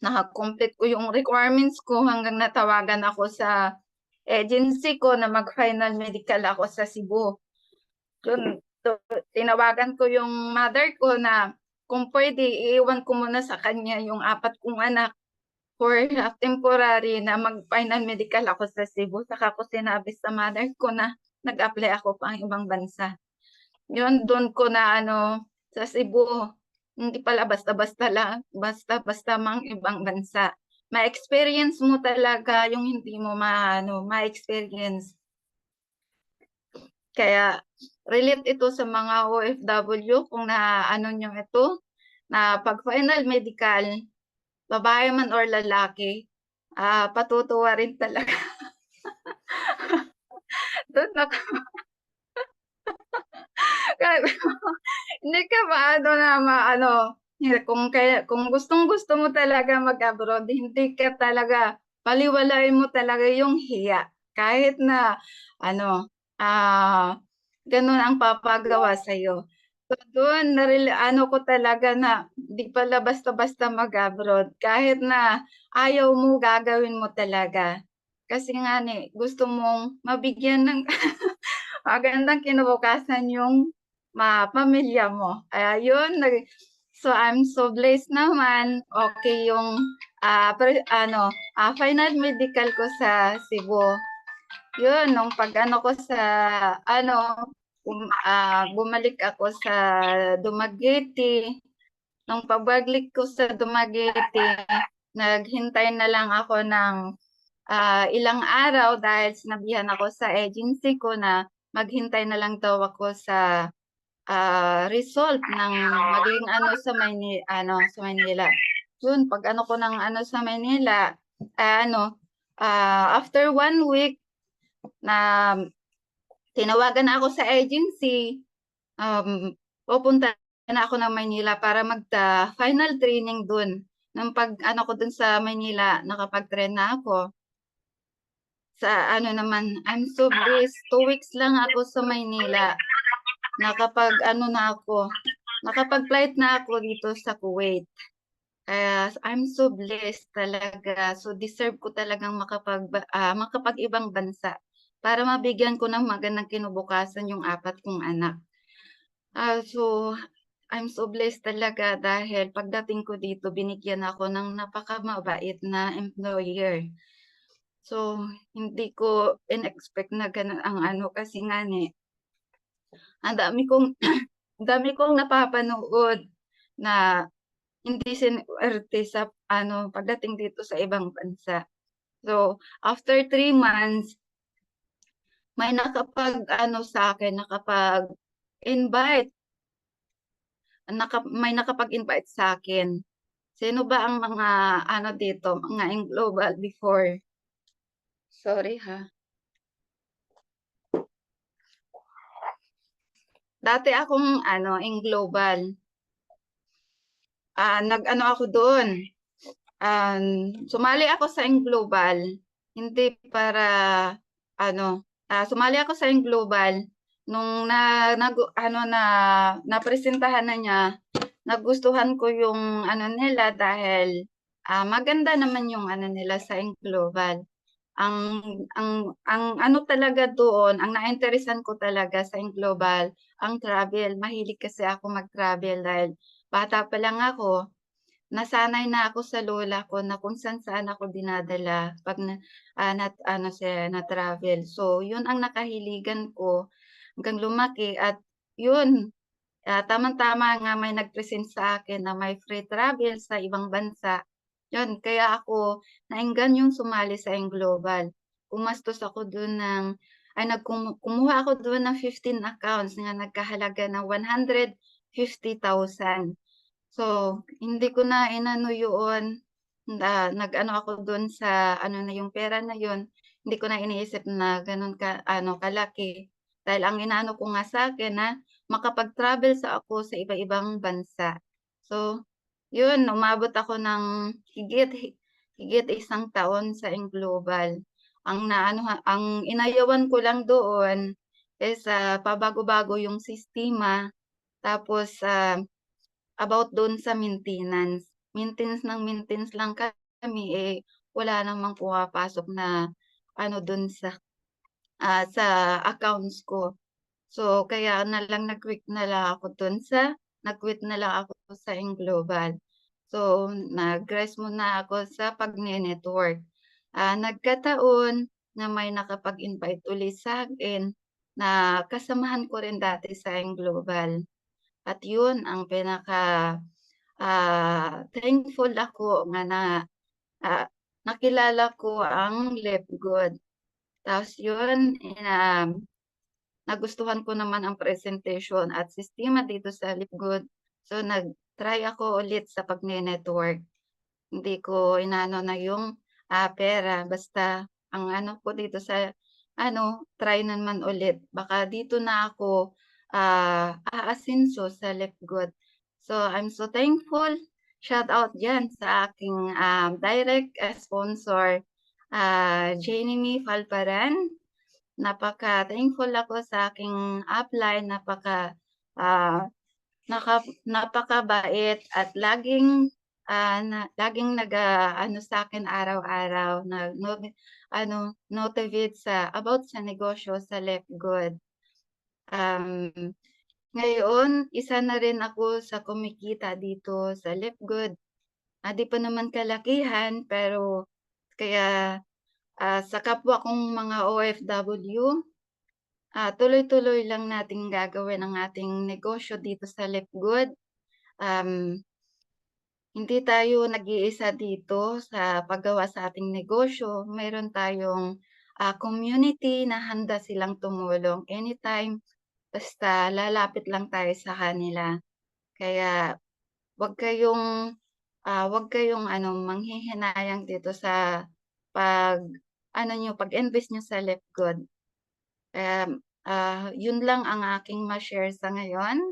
naka-complete ko yung requirements ko hanggang natawagan ako sa agency ko na mag-final medical ako sa Cebu. Yun, tinawagan ko yung mother ko na kung pwede, iiwan ko muna sa kanya yung 4 kong anak for temporary na mag-final medical ako sa Cebu. Saka ko sinabi sa mother ko na nag-apply ako pang ibang bansa. Yun, doon ko na sa Cebu, hindi pala basta-basta lang, basta-basta mang ibang bansa. Ma-experience mo talaga yung hindi mo ma-experience. Kaya relate ito sa mga OFW kung nyo ito, na pag final medical, babae man or lalaki, patutuwa rin talaga. Doon ako. Hindi ka kung gustong-gusto mo talaga mag-abroad, hindi ka talaga, paliwalain mo talaga yung hiya. Kahit na, ganun ang papagawa sa'yo. So, doon, ko talaga na, di pala basta-basta mag-abroad. Kahit na ayaw mo, gagawin mo talaga. Kasi nga gusto mong mabigyan ng magandang kinabukasan yung pamilya mo. Kaya yun, so I'm so blessed naman. Okay yung final medical ko sa Cebu. Yun, nung ko sa bumalik ako sa Dumaguete. Nung pagbalik ko sa Dumaguete, naghintay na lang ako ng ilang araw dahil sinabihan ako sa agency ko na maghintay na lang daw ako sa result ng maging sa Maynila. Yun, pag ko ng sa Maynila, after 1 week na tinawagan ako sa agency, pupunta na ako ng Maynila para final training dun. Nung pag ko dun sa Maynila, nakapag-train na ako. Sa naman, I'm so blessed. 2 weeks lang ako sa Maynila. Nakapag-flight na ako dito sa Kuwait. Kaya I'm so blessed talaga. So deserve ko talagang makapag-ibang bansa para mabigyan ko ng magandang kinabukasan yung 4 kong anak. So I'm so blessed talaga dahil pagdating ko dito, binigyan ako ng napakamabait na employer. So, hindi ko in-expect na ganun ang kasi nga ang dami kong napapanood na hindi sinuwerte sa pagdating dito sa ibang bansa. So, after 3 months, may sa akin, may nakapag-invite sa akin. Sino ba ang mga dito, mga in global before? Sorry ha. Dati akong in global. Ako doon. Sumali ako sa in global. Hindi para sumali ako sa in global nung napresentahan na niya. Nagustuhan ko yung nila dahil maganda naman yung nila sa in global. Ang talaga doon, ang na-interesan ko talaga sa global, ang travel. Mahilig kasi ako mag-travel dahil bata pa lang ako, nasanay na ako sa lola ko na kung saan ako dinadala pag na-travel. So, yun ang nakahiligan ko hanggang lumaki at yun, tamang-tama nga may nag-present sa akin na may free travel sa ibang bansa. Yun, kaya ako naenggan yung sumali sa global. Gumastos ako doon kumuha ako doon ng 15 accounts na nagkahalaga ng 150,000. So, hindi ko na yun. Ako doon sa na yung pera na yun, hindi ko na iniisip na ganun kalaki. Dahil ang inaano ko nga sa akin na makapag-travel ako sa iba-ibang bansa. So, yun, umabot ako ng higit 1 taon sa global. Ang inayawan ko lang doon is pabago-bago yung sistema. Tapos about doon sa maintenance. Maintenance lang kami wala namang pumapasok na doon sa accounts ko. So kaya nag-quit na lang ako doon nag-quit na lang ako sa global. So, nag-rest muna ako sa pagne-network. Nagkataon na may nakapag-invite uli sa akin na kasamahan ko rin dati sa Global. At yun ang thankful ako nga na nakilala ko ang Left Good. Tapos yun, nagustuhan ko naman ang presentation at sistema dito sa Lipgood. So, nag-try ako ulit sa pagne-network. Hindi ko inano na yung pera. Basta ang ano ko dito sa try naman ulit. Baka dito na ako aasinso sa Lipgood. So, I'm so thankful. Shout out dyan sa aking direct sponsor, Janemy Falparan. Napaka-thankful ako sa aking upline, napakabait at laging nag-ano sa akin araw-araw motivate about sa negosyo sa Left Good. Ngayon, isa na rin ako sa kumikita dito sa Left Good. Di pa naman kalakihan pero kaya sa kapwa kong mga OFW, tuloy-tuloy lang nating gagawin ang ating negosyo dito sa Left Good. Hindi tayo nag-iisa dito sa paggawa sa ating negosyo. Mayroon tayong community na handa silang tumulong anytime. Basta lalapit lang tayo sa kanila. Kaya wag kayong manghihinayang dito sa pag-invest nyo sa Left Good. Yun lang ang aking ma-share sa ngayon.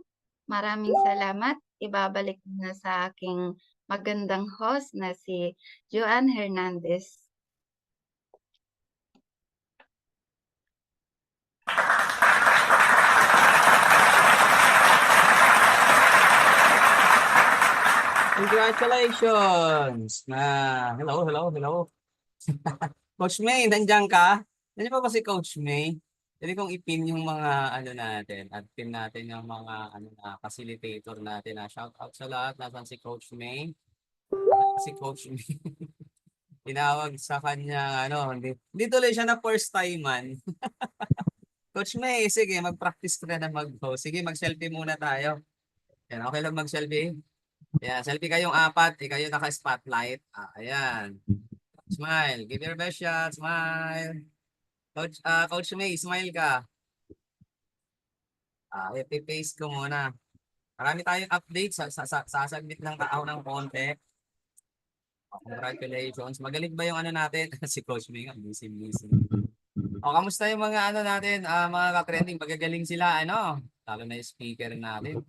Maraming salamat. Ibabalik na sa aking magandang host na si Joanne Hernandez. Congratulations! Hello. Coach May, nandiyan ka? Nandiyan pa ba si Coach May? Pwede kong ipin yung mga natin at pin natin yung mga facilitator natin. Shout out sa lahat. Nasaan si Coach May? Si Coach May. Tinawag sa kanya, hindi tuloy siya na first time man. Coach May, sige, mag-practice ka na mag-host. Sige, mag-selfie muna tayo. Yan, okay lang mag-selfie? Yeah, selfie kayong apat, kayo naka-spotlight. Ayan. Smile. Give your best shot. Smile. Coach May, smile ka. I-paste ko muna. Marami tayong updates. Sasaglit lang tao ng konti. Congratulations. Magaling ba yung natin? Si Coach May nga, busy. Kamusta yung mga natin, mga ka-trending? Magagaling sila, lalo na yung speaker natin.